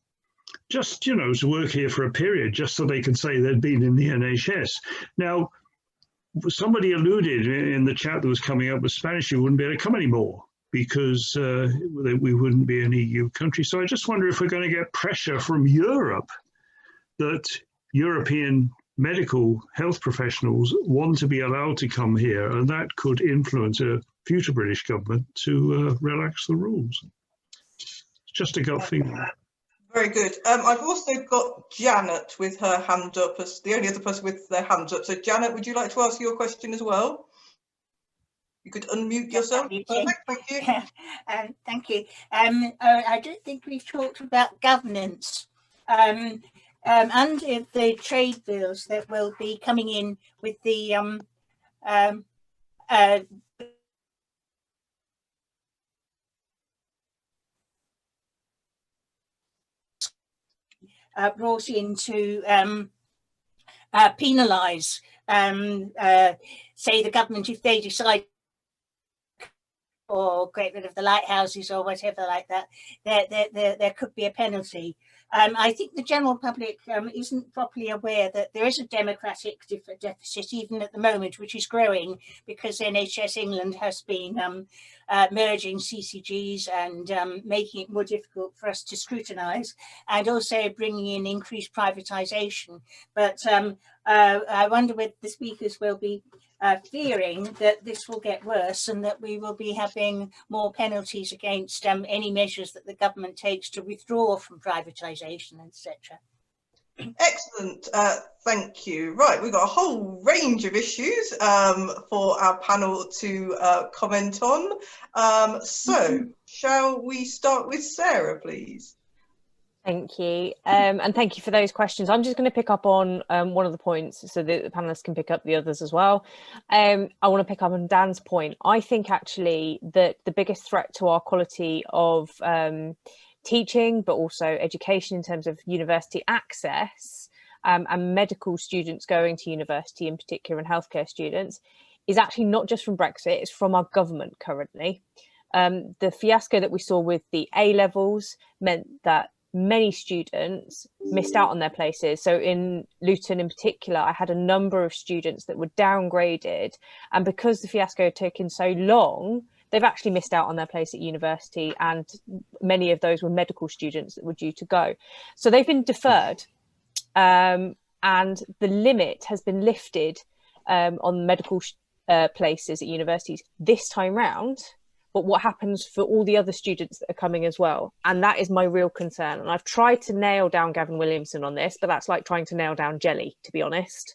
just, you know, to work here for a period, just so they could say they'd been in the NHS. Now, somebody alluded in the chat that was coming up with Spanish, you wouldn't be able to come anymore because we wouldn't be an EU country. So I just wonder if we're going to get pressure from Europe that European medical health professionals want to be allowed to come here, and that could influence a future British government to relax the rules. It's just a gut feeling. Very good. I've also got Janet with her hand up as the only other person with their hands up. So Janet, would you like to ask your question as well? You could unmute yourself. Perfect, thank you. Thank you. I don't think we've talked about governance. Under the trade bills that will be coming in with the brought in to penalise, say, the government if they decide or get rid of the lighthouses or whatever like that, there could be a penalty. I think the general public isn't properly aware that there is a democratic deficit even at the moment, which is growing because NHS England has been merging CCGs and making it more difficult for us to scrutinise, and also bringing in increased privatisation. But I wonder whether the speakers will be fearing that this will get worse and that we will be having more penalties against any measures that the government takes to withdraw from privatisation, etc. Excellent, thank you. Right, we've got a whole range of issues for our panel to comment on. Shall we start with Sarah, please? Thank you, and thank you for those questions. I'm just going to pick up on one of the points so that the panelists can pick up the others as well. I want to pick up on Dan's point. I think actually that the biggest threat to our quality of teaching, but also education in terms of university access and medical students going to university in particular, and healthcare students, is actually not just from Brexit, it's from our government currently. The fiasco that we saw with the A-levels meant that many students missed out on their places. So in Luton in particular, I had a number of students that were downgraded, and because the fiasco had taken so long, they've actually missed out on their place at university, and many of those were medical students that were due to go. So they've been deferred, and the limit has been lifted on medical places at universities this time round. But what happens for all the other students that are coming as well? And that is my real concern. And I've tried to nail down Gavin Williamson on this, but that's like trying to nail down jelly, to be honest.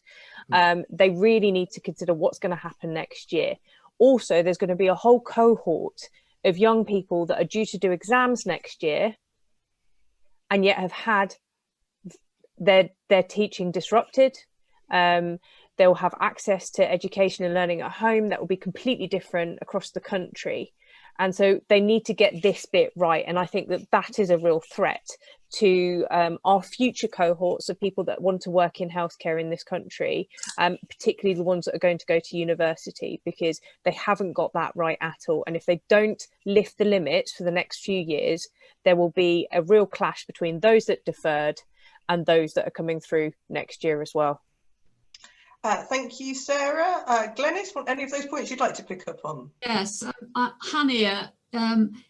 They really need to consider what's going to happen next year. Also, there's going to be a whole cohort of young people that are due to do exams next year and yet have had their teaching disrupted They'll have access to education and learning at home that will be completely different across the country. And so they need to get this bit right. And I think that that is a real threat to our future cohorts of people that want to work in healthcare in this country, particularly the ones that are going to go to university, because they haven't got that right at all. And if they don't lift the limits for the next few years, there will be a real clash between those that deferred and those that are coming through next year as well. Thank you, Sarah. Glenys, any of those points you'd like to pick up on? Yes, Hania,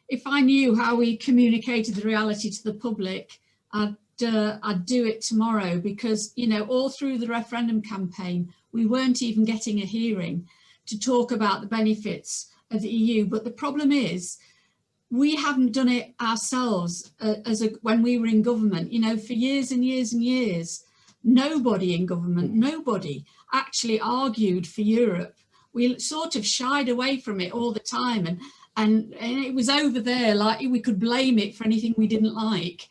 if I knew how we communicated the reality to the public, I'd do it tomorrow, because, you know, all through the referendum campaign, we weren't even getting a hearing to talk about the benefits of the EU. But the problem is, we haven't done it ourselves when we were in government. You know, for years and years and years, nobody in government, nobody actually argued for Europe. We sort of shied away from it all the time, and it was over there, like we could blame it for anything we didn't like.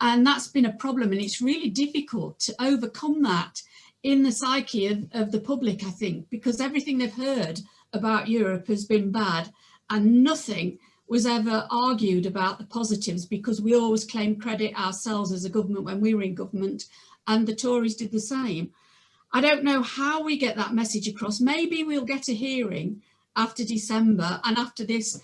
And that's been a problem, and it's really difficult to overcome that in the psyche of the public, I think, because everything they've heard about Europe has been bad, and nothing was ever argued about the positives, because we always claimed credit ourselves as a government when we were in government, and the Tories did the same. I don't know how we get that message across. Maybe we'll get a hearing after December, and after this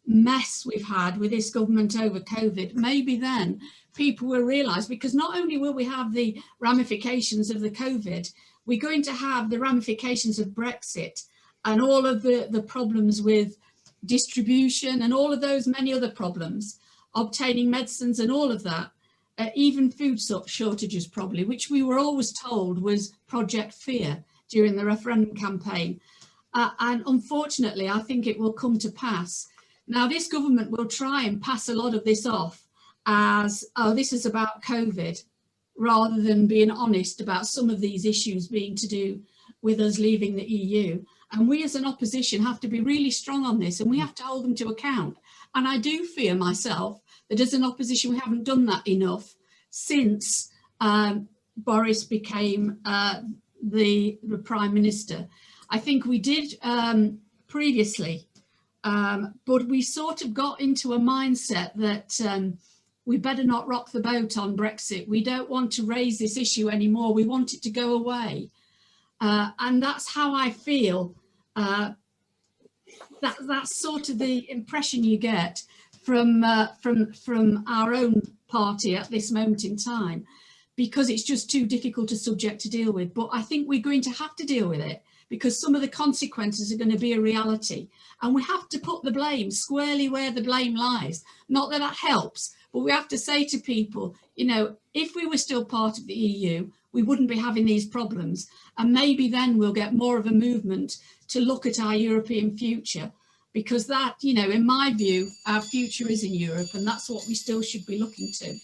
mess we've had with this government over COVID, maybe then people will realise, because not only will we have the ramifications of the COVID, we're going to have the ramifications of Brexit and all of the problems with distribution and all of those many other problems, obtaining medicines and all of that. Even food shortages probably, which we were always told was Project Fear during the referendum campaign. And unfortunately, I think it will come to pass. Now, this government will try and pass a lot of this off as, oh, this is about COVID, rather than being honest about some of these issues being to do with us leaving the EU. And we as an opposition have to be really strong on this, and we have to hold them to account. And I do fear myself that as an opposition, we haven't done that enough since Boris became the Prime Minister. I think we did previously, but we sort of got into a mindset that we better not rock the boat on Brexit. We don't want to raise this issue anymore. We want it to go away. And that's how I feel. That's sort of the impression you get from our own party at this moment in time, because it's just too difficult a subject to deal with. But I think we're going to have to deal with it, because some of the consequences are going to be a reality, and we have to put the blame squarely where the blame lies. Not that that helps, but we have to say to people, you know, if we were still part of the EU, we wouldn't be having these problems, and maybe then we'll get more of a movement to look at our European future, because that, you know, in my view, our future is in Europe, and that's what we still should be looking to.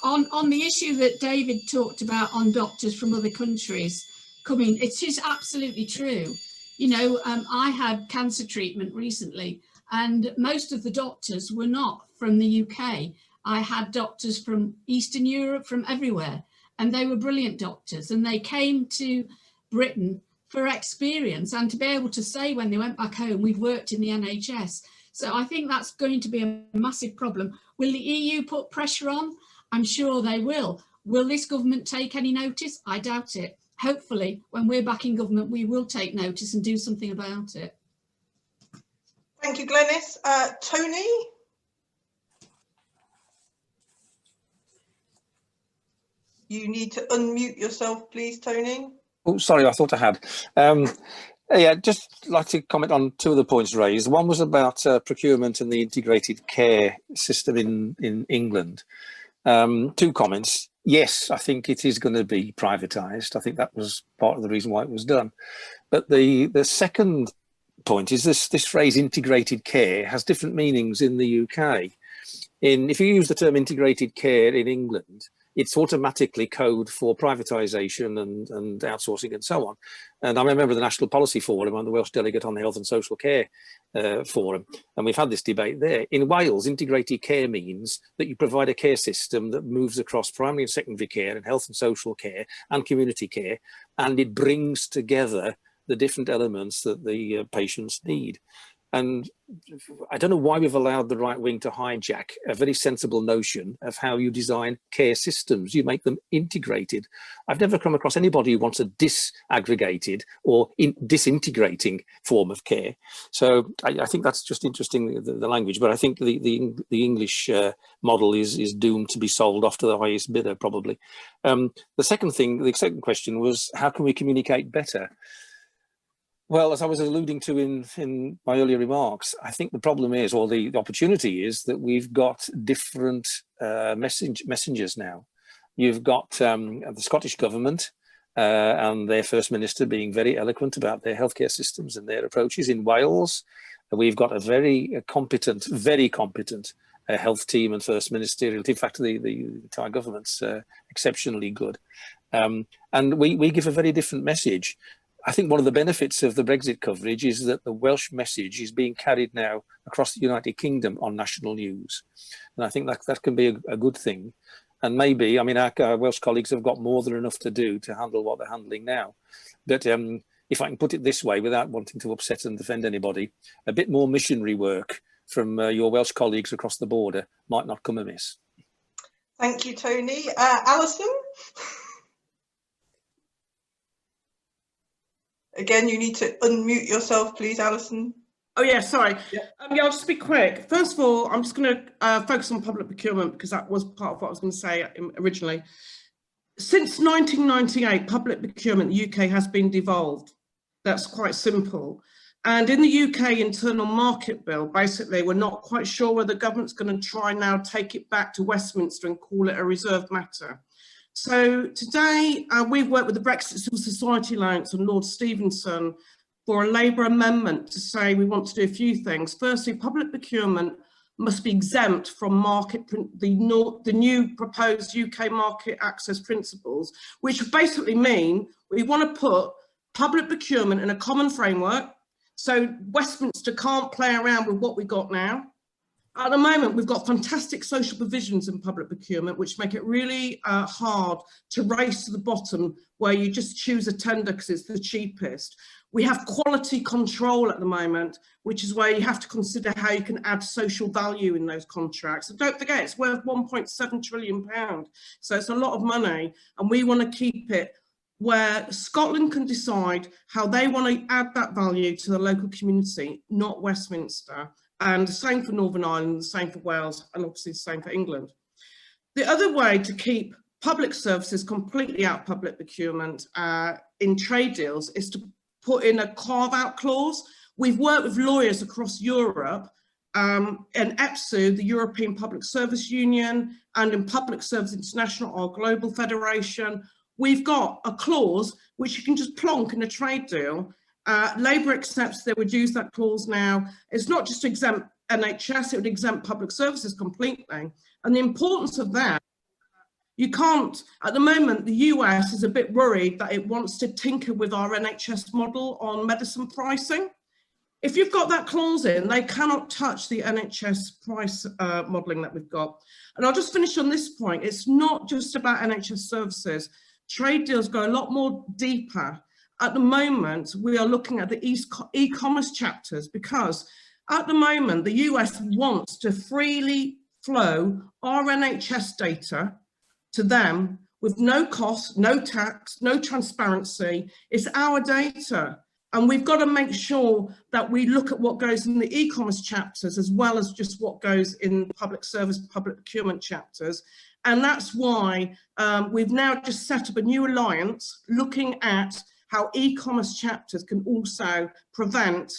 On the issue that David talked about on doctors from other countries coming, it is absolutely true. You know, I had cancer treatment recently, and most of the doctors were not from the UK. I had doctors from Eastern Europe, from everywhere, and they were brilliant doctors, and they came to Britain for experience and to be able to say when they went back home, we've worked in the NHS. So I think that's going to be a massive problem. Will the EU put pressure on? I'm sure they will. Will this government take any notice? I doubt it. Hopefully, when we're back in government, we will take notice and do something about it. Thank you, Glenys. Tony? You need to unmute yourself, please, Tony. Oh, sorry, I thought I had. Yeah, just like to comment on two of the points raised. One was about procurement and the integrated care system in England. Two comments. Yes, I think it is going to be privatised. I think that was part of the reason why it was done. But the second point is this phrase integrated care has different meanings in the UK. If you use the term integrated care in England, it's automatically code for privatisation and outsourcing and so on. And I'm a member of the National Policy Forum. I'm the Welsh delegate on the Health and Social Care Forum, and we've had this debate there. In Wales, integrated care means that you provide a care system that moves across primary and secondary care and health and social care and community care, and it brings together the different elements that the patients need. And I don't know why we've allowed the right wing to hijack a very sensible notion of how you design care systems. You make them integrated. I've never come across anybody who wants a disaggregated or disintegrating form of care. So I think that's just interesting, the language. But I think the English model is doomed to be sold off to the highest bidder, probably. The second question was, how can we communicate better? Well, as I was alluding to in my earlier remarks, I think the problem is, or the opportunity is, that we've got different messengers now. You've got the Scottish government and their First Minister being very eloquent about their healthcare systems and their approaches. In Wales, we've got a very competent health team and First Ministerial. In fact, the entire government's exceptionally good. And we give a very different message. I think one of the benefits of the Brexit coverage is that the Welsh message is being carried now across the United Kingdom on national news. And I think that can be a good thing. And maybe, I mean, our Welsh colleagues have got more than enough to do to handle what they're handling now. But if I can put it this way, without wanting to upset and offend anybody, a bit more missionary work from your Welsh colleagues across the border might not come amiss. Thank you, Tony. Alison? Again, you need to unmute yourself, please, Alison. Oh, yeah, sorry. Yeah, I'll just be quick. First of all, I'm just going to focus on public procurement because that was part of what I was going to say originally. Since 1998, public procurement in the UK has been devolved. That's quite simple. And in the UK Internal Market Bill, basically, we're not quite sure whether the government's going to try now take it back to Westminster and call it a reserved matter. So today, we've worked with the Brexit Civil Society Alliance and Lord Stevenson for a Labour amendment to say we want to do a few things. Firstly, public procurement must be exempt from the new proposed UK market access principles, which basically mean we want to put public procurement in a common framework, so Westminster can't play around with what we got now. At the moment, we've got fantastic social provisions in public procurement, which make it really hard to race to the bottom where you just choose a tender because it's the cheapest. We have quality control at the moment, which is where you have to consider how you can add social value in those contracts. And don't forget, it's worth £1.7 trillion. So it's a lot of money, and we want to keep it where Scotland can decide how they want to add that value to the local community, not Westminster. And the same for Northern Ireland, the same for Wales, and obviously the same for England. The other way to keep public services completely out of public procurement in trade deals is to put in a carve-out clause. We've worked with lawyers across Europe, in EPSU, the European Public Service Union, and in Public Service International, our global federation. We've got a clause which you can just plonk in a trade deal. Labour accepts they would use that clause now. It's not just to exempt NHS, it would exempt public services completely. And the importance of that, you can't, at the moment, the US is a bit worried that it wants to tinker with our NHS model on medicine pricing. If you've got that clause in, they cannot touch the NHS price modelling that we've got. And I'll just finish on this point. It's not just about NHS services. Trade deals go a lot more deeper. At the moment, we are looking at the e-commerce chapters because at the moment, the US wants to freely flow our NHS data to them with no cost, no tax, no transparency. It's our data. And we've got to make sure that we look at what goes in the e-commerce chapters as well as just what goes in public service, public procurement chapters. And that's why we've now just set up a new alliance looking at how e-commerce chapters can also prevent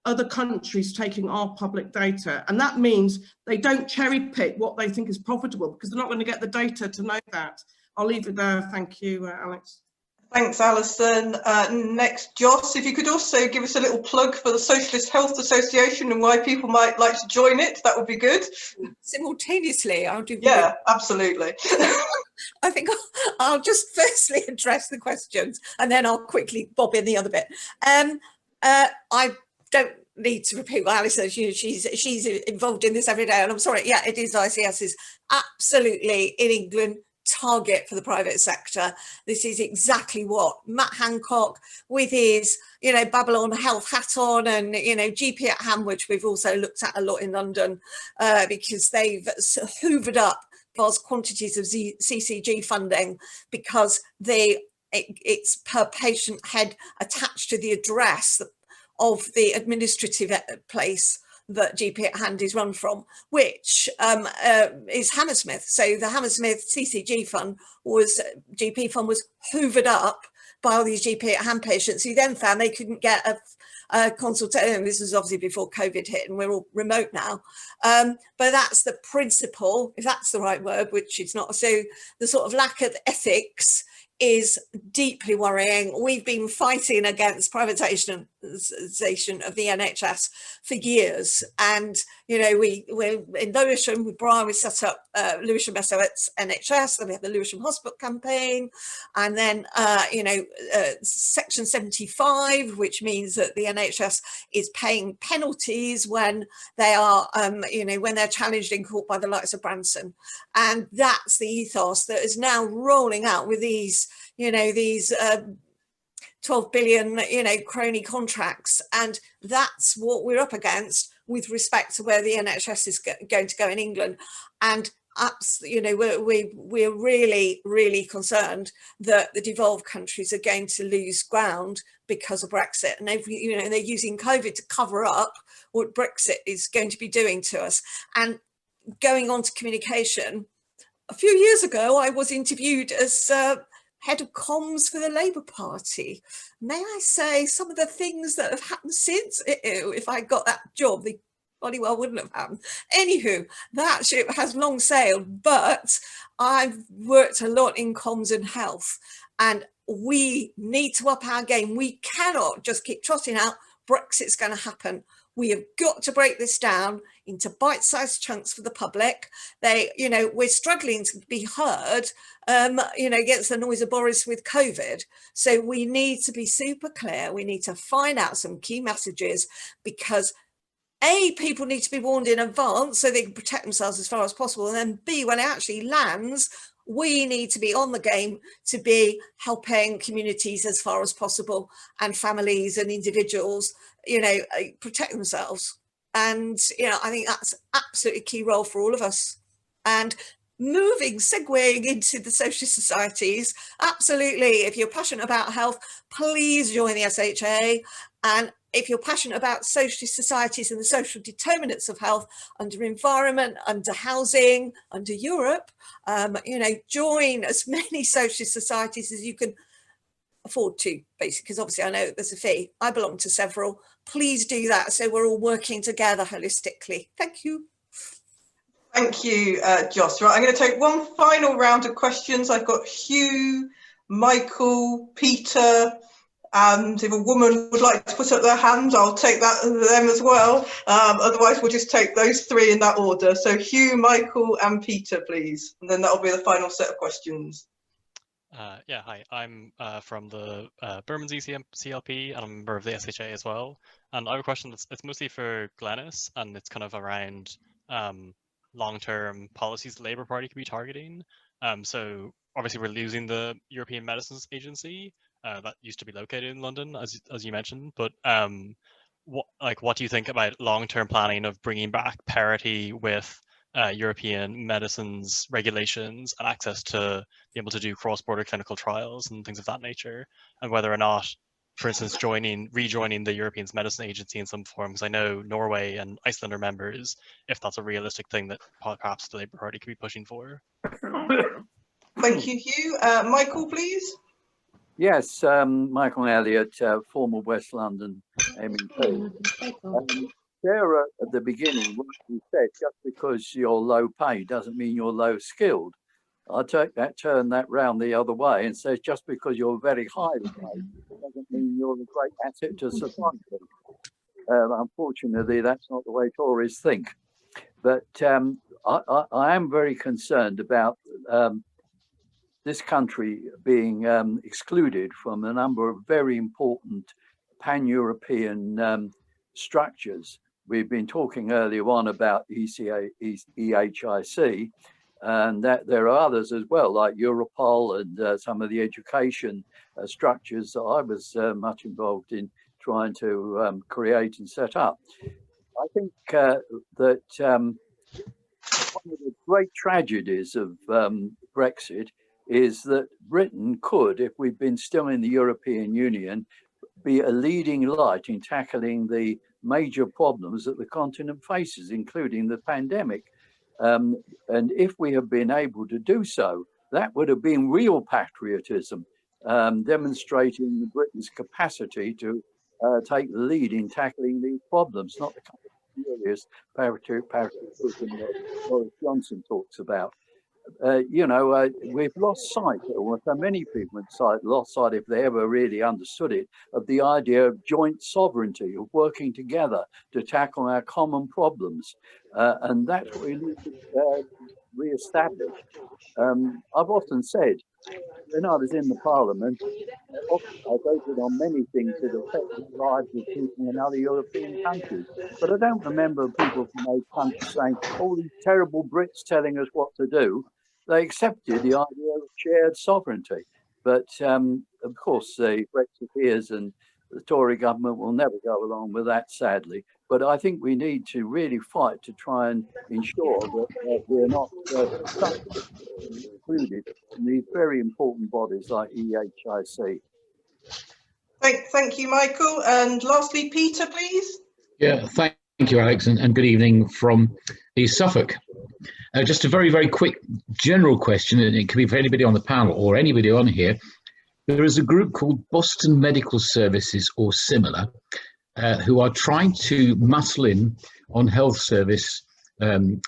other countries taking our public data. And that means they don't cherry pick what they think is profitable because they're not going to get the data to know that. I'll leave it there. Thank you, Alex. Thanks, Alison. Next, Joss, if you could also give us a little plug for the Socialist Health Association and why people might like to join it, that would be good. Simultaneously, I'll do. Yeah, absolutely. I think I'll just firstly address the questions and then I'll quickly bob in the other bit. I don't need to repeat what Alice says. She's involved in this every day, and I'm sorry. Yeah, it is. ICS is absolutely in England target for the private sector. This is exactly what Matt Hancock, with his Babylon Health hat on, and GP at hand, which we've also looked at a lot in London, because they've hoovered up vast quantities of CCG funding because it's per patient head attached to the address of the administrative place that GP at hand is run from, which is Hammersmith. So the Hammersmith CCG fund GP fund was hoovered up by all these GP at hand patients who then found they couldn't get a consultation. This was obviously before COVID hit and we're all remote now. But that's the principle, if that's the right word, which it's not. So the sort of lack of ethics is deeply worrying. We've been fighting against privatisation of the NHS for years, and we're in Lewisham with Brian. We set up Lewisham SOS NHS, then we have the Lewisham Hospital campaign, and then Section 75, which means that the NHS is paying penalties when they are when they're challenged in court by the likes of Branson, and that's the ethos that is now rolling out with these 12 billion crony contracts, and that's what we're up against with respect to where the NHS is going to go in England. And we're really concerned that the devolved countries are going to lose ground because of Brexit, and they're using COVID to cover up what Brexit is going to be doing to us. And going on to communication, a few years ago I was interviewed as head of comms for the Labour Party. May I say some of the things that have happened since? If I got that job, they bloody well wouldn't have happened. Anywho, that ship has long sailed, but I've worked a lot in comms and health, and we need to up our game. We cannot just keep trotting out Brexit's going to happen. We have got to break this down into bite-sized chunks for the public. We're struggling to be heard, against the noise of Boris with COVID. So we need to be super clear. We need to find out some key messages, because A, people need to be warned in advance so they can protect themselves as far as possible. And then B, when it actually lands, we need to be on the game to be helping communities as far as possible, and families and individuals, protect themselves. And, I think that's absolutely key role for all of us. And segueing into the social societies, absolutely. If you're passionate about health, please join the SHA. And if you're passionate about social societies and the social determinants of health under environment, under housing, under Europe, join as many social societies as you can afford to, basically, because obviously I know there's a fee. I belong to several. Please do that so we're all working together holistically. Thank you. Thank you, Joss. Right, I'm going to take one final round of questions. I've got Hugh, Michael, Peter, and if a woman would like to put up their hand, I'll take them as well. Otherwise, we'll just take those three in that order. So Hugh, Michael, and Peter, please. And then that'll be the final set of questions. Yeah, hi, I'm from the Bermondsey CLP, and I'm a member of the SHA as well. And I have a question it's mostly for Glenys, and it's kind of around long-term policies the Labour Party could be targeting. So obviously we're losing the European Medicines Agency that used to be located in London, as you mentioned. But what do you think about long-term planning of bringing back parity with European medicines regulations and access to be able to do cross-border clinical trials and things of that nature, and whether or not, for instance, rejoining the European Medicine Agency in some form, because I know Norway and Iceland are members, if that's a realistic thing that perhaps the Labour Party could be pushing for. Thank you, Hugh. Michael, please. Yes, Michael Elliott, former West London MEP. There at the beginning, what you said, just because you're low paid doesn't mean you're low skilled. I turn that round the other way and say just because you're very highly paid doesn't mean you're a great asset to society. Unfortunately, that's not the way Tories think. But I am very concerned about this country being excluded from a number of very important pan-European structures. We've been talking earlier on about EHIC, and that there are others as well, like Europol and some of the education structures that I was much involved in trying to create and set up. I think that one of the great tragedies of Brexit is that Britain could, if we'd been still in the European Union, be a leading light in tackling the major problems that the continent faces, including the pandemic. And if we have been able to do so, that would have been real patriotism, demonstrating Britain's capacity to take the lead in tackling these problems, not the kind of furious patriotism that Boris Johnson talks about. We've lost sight, or so many people lost sight, if they ever really understood it, of the idea of joint sovereignty, of working together to tackle our common problems. And that's what we need to re-establish. I've often said, when I was in the Parliament, I voted on many things that affected the lives of people in other European countries. But I don't remember people from those countries saying, all these terrible Brits telling us what to do. They accepted the idea of shared sovereignty. But of course, the Brexiteers and the Tory government will never go along with that, sadly. But I think we need to really fight to try and ensure that we're not included in these very important bodies like EHIC. Thank you, Michael. And lastly, Peter, please. Yeah, thank you, Alex, and good evening from East Suffolk. Just a very, very quick general question, and it could be for anybody on the panel or anybody on here. There is a group called Boston Medical Services or similar, who are trying to muscle in on health service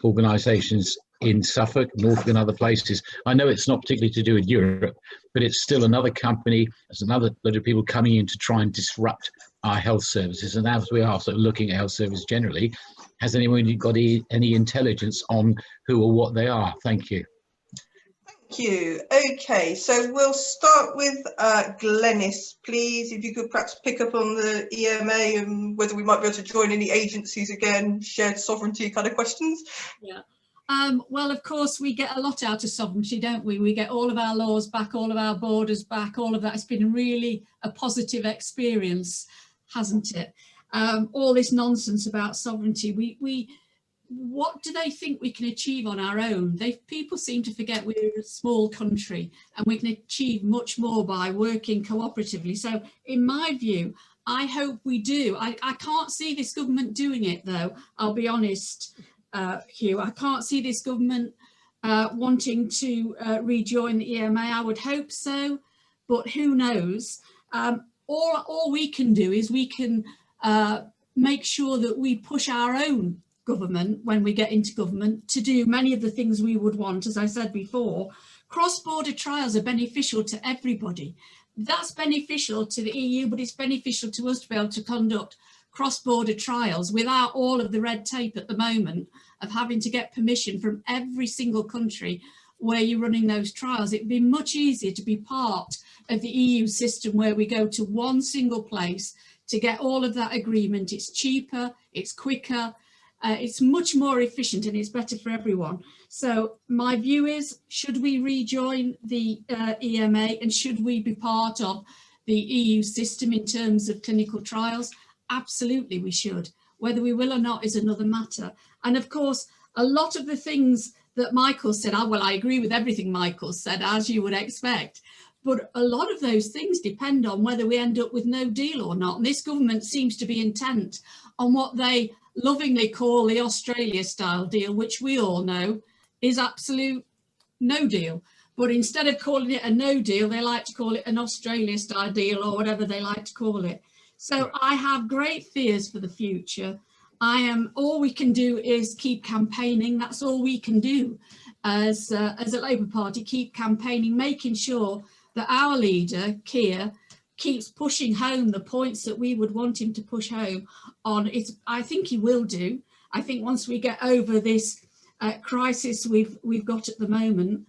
organisations in Suffolk, Norfolk and other places. I know it's not particularly to do with Europe, but it's still another company, there's another load of people coming in to try and disrupt our health services. And as we are sort of looking at health service generally, has anyone got any intelligence on who or what they are? Thank you. Thank you. Okay, so we'll start with Glenys, please. If you could perhaps pick up on the EMA and whether we might be able to join any agencies again, shared sovereignty kind of questions. Yeah. Well, of course, we get a lot out of sovereignty, don't we? We get all of our laws back, all of our borders back, all of that. It's been really a positive experience, hasn't it? All this nonsense about sovereignty, what do they think we can achieve on our own? People seem to forget we're a small country and we can achieve much more by working cooperatively. So in my view, I hope we do. I can't see this government doing it, though, I'll be honest. Hugh, I can't see this government wanting to rejoin the EMA. I would hope so, but who knows? All we can do is we can make sure that we push our own government when we get into government to do many of the things we would want. As I said before, cross-border trials are beneficial to everybody. That's beneficial to the EU, but it's beneficial to us to be able to conduct cross-border trials without all of the red tape at the moment of having to get permission from every single country where you're running those trials. It'd be much easier to be part of the EU system where we go to one single place to get all of that agreement. It's cheaper, it's quicker, it's much more efficient, and it's better for everyone. So my view is, should we rejoin the EMA and should we be part of the EU system in terms of clinical trials? Absolutely we should. Whether we will or not is another matter. And of course, a lot of the things that Michael said, well, I agree with everything Michael said, as you would expect. But a lot of those things depend on whether we end up with no deal or not. And this government seems to be intent on what they lovingly call the Australia-style deal, which we all know is absolute no deal. But instead of calling it a no deal, they like to call it an Australia-style deal or whatever they like to call it. So I have great fears for the future. All we can do is keep campaigning. That's all we can do as a Labour Party, keep campaigning, making sure that our leader, Keir, keeps pushing home the points that we would want him to push home on it. I think he will do. I think once we get over this crisis we've got at the moment,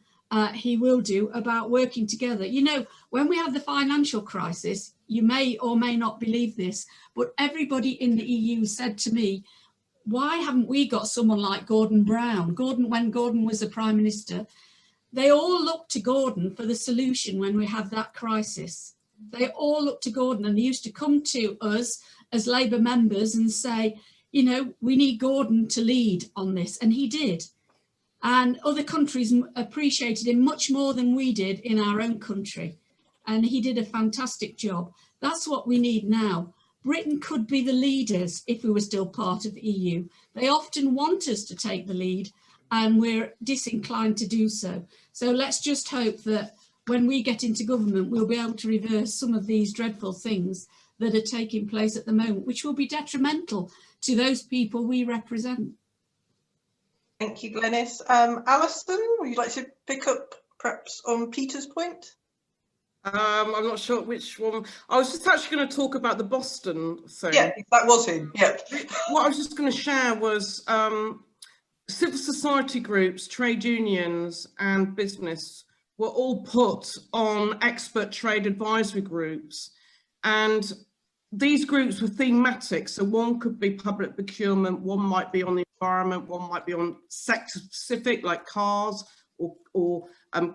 he will do about working together. You know, when we had the financial crisis, you may or may not believe this, but everybody in the EU said to me, why haven't we got someone like Gordon Brown? When Gordon was the Prime Minister, they all looked to Gordon for the solution when we had that crisis. They all looked to Gordon, and they used to come to us as Labour members and say, you know, we need Gordon to lead on this, and he did. And other countries appreciated him much more than we did in our own country. And he did a fantastic job. That's what we need now. Britain could be the leaders if we were still part of the EU. They often want us to take the lead, and we're disinclined to do so. So let's just hope that when we get into government, we'll be able to reverse some of these dreadful things that are taking place at the moment, which will be detrimental to those people we represent. Thank you, Glenys. Alison, would you like to pick up perhaps on Peter's point? I'm not sure which one. I was just actually going to talk about the Boston thing. Yeah, that was him. Yeah. What I was just going to share was civil society groups, trade unions and business were all put on expert trade advisory groups, and these groups were thematic. So one could be public procurement, one might be on the environment, one might be on sector specific like cars or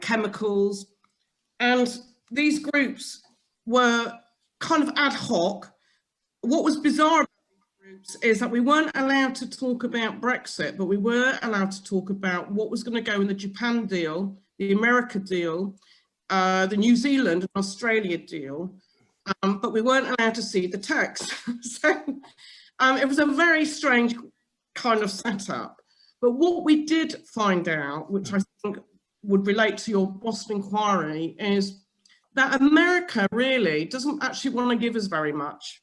chemicals. And these groups were kind of ad hoc. What was bizarre about these groups is that we weren't allowed to talk about Brexit, but we were allowed to talk about what was going to go in the Japan deal, the America deal, the New Zealand and Australia deal, but we weren't allowed to see the text. So it was a very strange kind of setup. But what we did find out, which I think would relate to your Boston inquiry, is that America really doesn't actually want to give us very much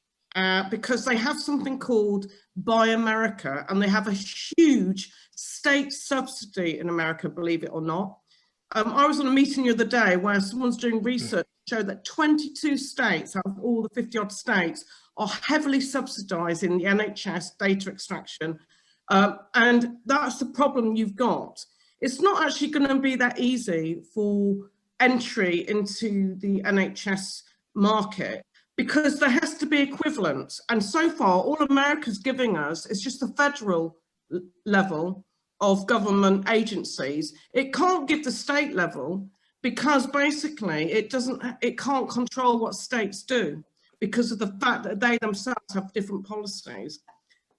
because they have something called Buy America, and they have a huge state subsidy in America, believe it or not. I was on a meeting the other day where someone's doing research to show that 22 states out of all the 50 odd states are heavily subsidising the NHS data extraction. And that's the problem you've got. It's not actually going to be that easy for entry into the NHS market because there has to be equivalent. And so far, all America's giving us is just the federal level of government agencies. It can't give the state level because basically it can't control what states do because of the fact that they themselves have different policies.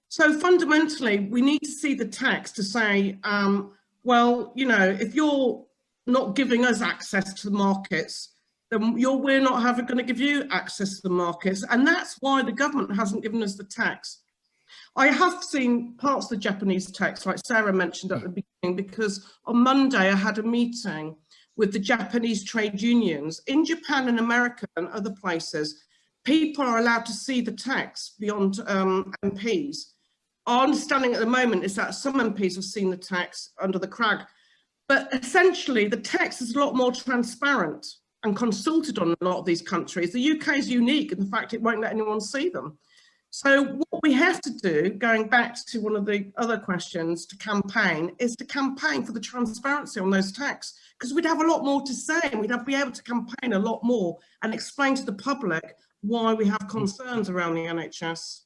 So fundamentally, we need to see the text to say, well, you know, if you're not giving us access to the markets, then we're not going to give you access to the markets. And that's why the government hasn't given us the text. I have seen parts of the Japanese text, like Sarah mentioned at the beginning, because on Monday I had a meeting with the Japanese trade unions. In Japan and America and other places, people are allowed to see the text beyond MPs. Our understanding at the moment is that some MPs have seen the text under the crag, but essentially the text is a lot more transparent and consulted on a lot of these countries. The UK is unique in the fact it won't let anyone see them. So what we have to do, going back to one of the other questions, to campaign, is to campaign for the transparency on those texts, because we'd have a lot more to say and we'd be able to campaign a lot more and explain to the public why we have concerns around the NHS.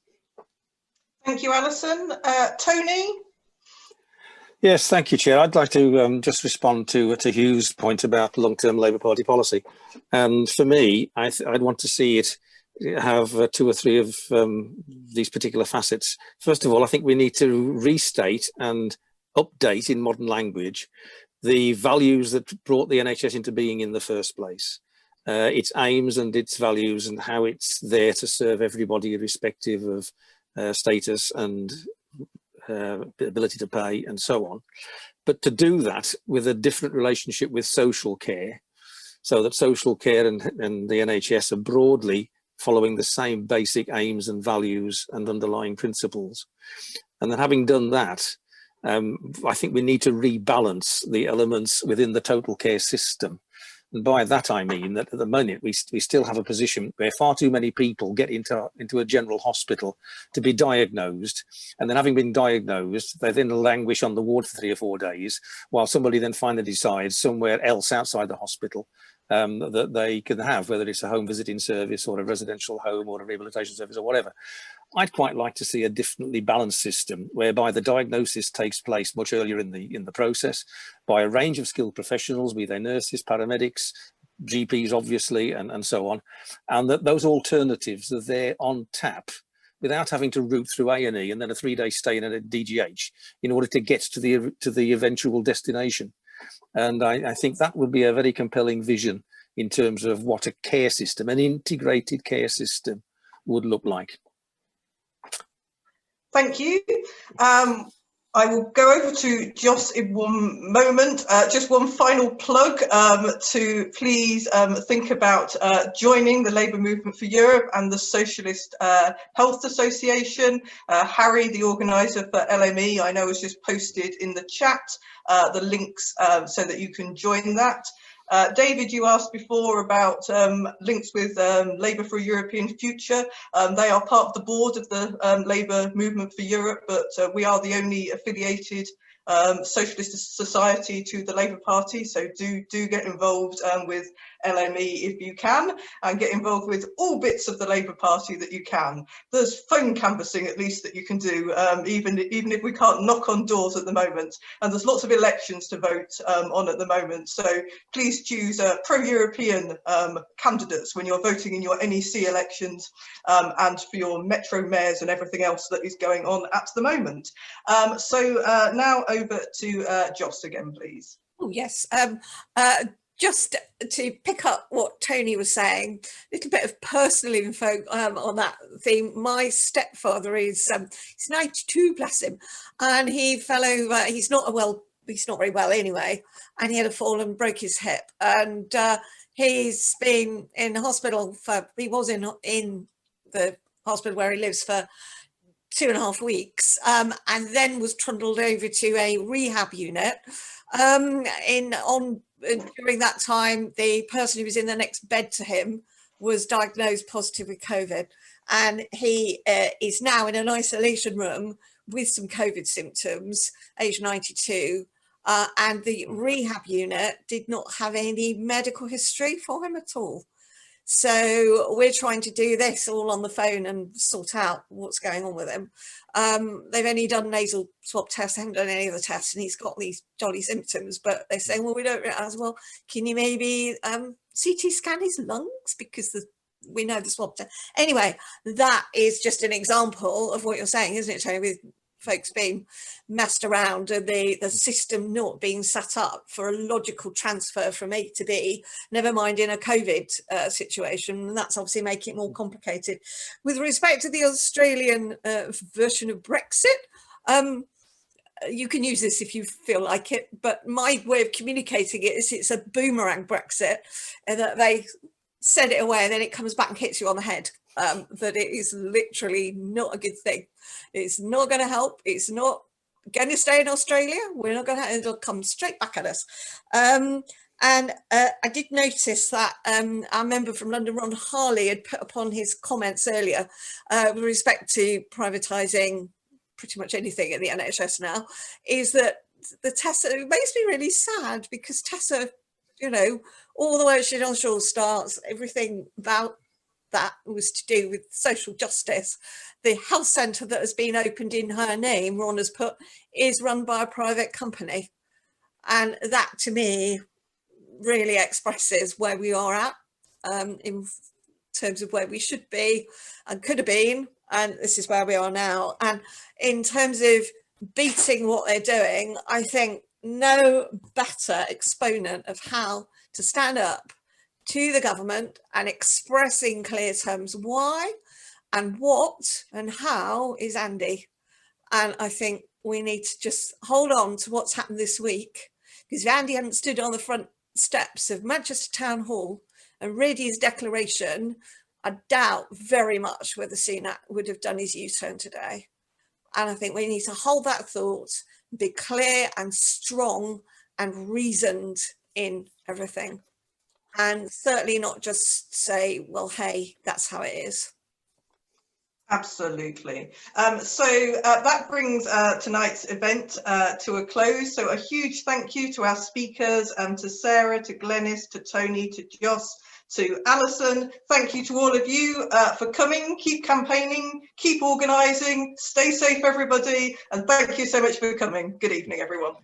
Thank you, Alison. Tony? Yes, thank you, Chair. I'd like to just respond to Hugh's point about long-term Labour Party policy. And for me, I'd want to see it have two or three of these particular facets. First of all, I think we need to restate and update in modern language the values that brought the NHS into being in the first place. Its aims and its values and how it's there to serve everybody irrespective of status and ability to pay and so on. But to do that with a different relationship with social care, so that social care and the NHS are broadly following the same basic aims and values and underlying principles. And then having done that, I think we need to rebalance the elements within the total care system And by that I mean that at the moment we still have a position where far too many people get into a general hospital to be diagnosed, and then having been diagnosed, they then languish on the ward for 3 or 4 days, while somebody then finally decides somewhere else outside the hospital that they can have, whether it's a home visiting service or a residential home or a rehabilitation service or whatever. I'd quite like to see a differently balanced system whereby the diagnosis takes place much earlier in the process by a range of skilled professionals, be they nurses, paramedics, GPs, obviously, and so on, and that those alternatives are there on tap without having to route through A&E and then a 3-day stay in a DGH in order to get to the eventual destination. And I think that would be a very compelling vision in terms of what a care system, an integrated care system, would look like. Thank you. I will go over to Jos in one moment. Just one final plug to please think about joining the Labour Movement for Europe and the Socialist Health Association. Harry, the organiser for LME, I know has just posted in the chat the links so that you can join that. David, you asked before about links with Labour for a European Future. They are part of the board of the Labour Movement for Europe, but we are the only affiliated socialist society to the Labour Party, so do get involved with LME if you can, and get involved with all bits of the Labour Party that you can. There's phone canvassing at least that you can do, even if we can't knock on doors at the moment, and there's lots of elections to vote on at the moment, so please choose pro-European candidates when you're voting in your NEC elections and for your metro mayors and everything else that is going on at the moment. So now over to Jos again, please. Oh, yes. Just to pick up what Tony was saying, a little bit of personal info on that theme. My stepfather is he's 92, bless him, and he fell over. He's not very well anyway, and he had a fall and broke his hip, and he's been in hospital he was in the hospital where he lives for 2.5 weeks, and then was trundled over to a rehab unit. During that time, the person who was in the next bed to him was diagnosed positive with COVID, and he is now in an isolation room with some COVID symptoms, age 92, and the rehab unit did not have any medical history for him at all. So we're trying to do this all on the phone and sort out what's going on with him. They've only done nasal swab tests, they haven't done any other tests, and he's got these jolly symptoms, but they're saying, well, we don't realize, well, can you maybe CT scan his lungs, because we know the swab test. Anyway, that is just an example of what you're saying, isn't it, Tony, with folks being messed around and the system not being set up for a logical transfer from A to B, never mind in a COVID situation, and that's obviously making it more complicated. With respect to the Australian version of Brexit, you can use this if you feel like it, but my way of communicating it is it's a boomerang Brexit, and that they send it away and then it comes back and hits you on the head. That it is literally not a good thing. It's not going to help. It's not going to stay in Australia. We're not going to, it'll come straight back at us. And I did notice that our member from London, Ron Harley, had put upon his comments earlier with respect to privatising pretty much anything in the NHS now, is that the Tessa, it makes me really sad, because Tessa, you know, all the way she on Shore starts, everything about that was to do with social justice. The health centre that has been opened in her name, Ron has put, is run by a private company. And that to me really expresses where we are at in terms of where we should be and could have been, and this is where we are now. And in terms of beating what they're doing, I think no better exponent of how to stand up to the government and express in clear terms why and what and how is Andy. And I think we need to just hold on to what's happened this week, because if Andy hadn't stood on the front steps of Manchester Town Hall and read his declaration, I doubt very much whether Sunak would have done his U-turn today. And I think we need to hold that thought, be clear and strong and reasoned in everything. and certainly not just say, well, hey, that's how it is. Absolutely. So that brings tonight's event to a close. So a huge thank you to our speakers, to Sarah, to Glenys, to Tony, to Joss, to Alison. Thank you to all of you for coming. Keep campaigning, keep organising, stay safe everybody, and thank you so much for coming. Good evening everyone.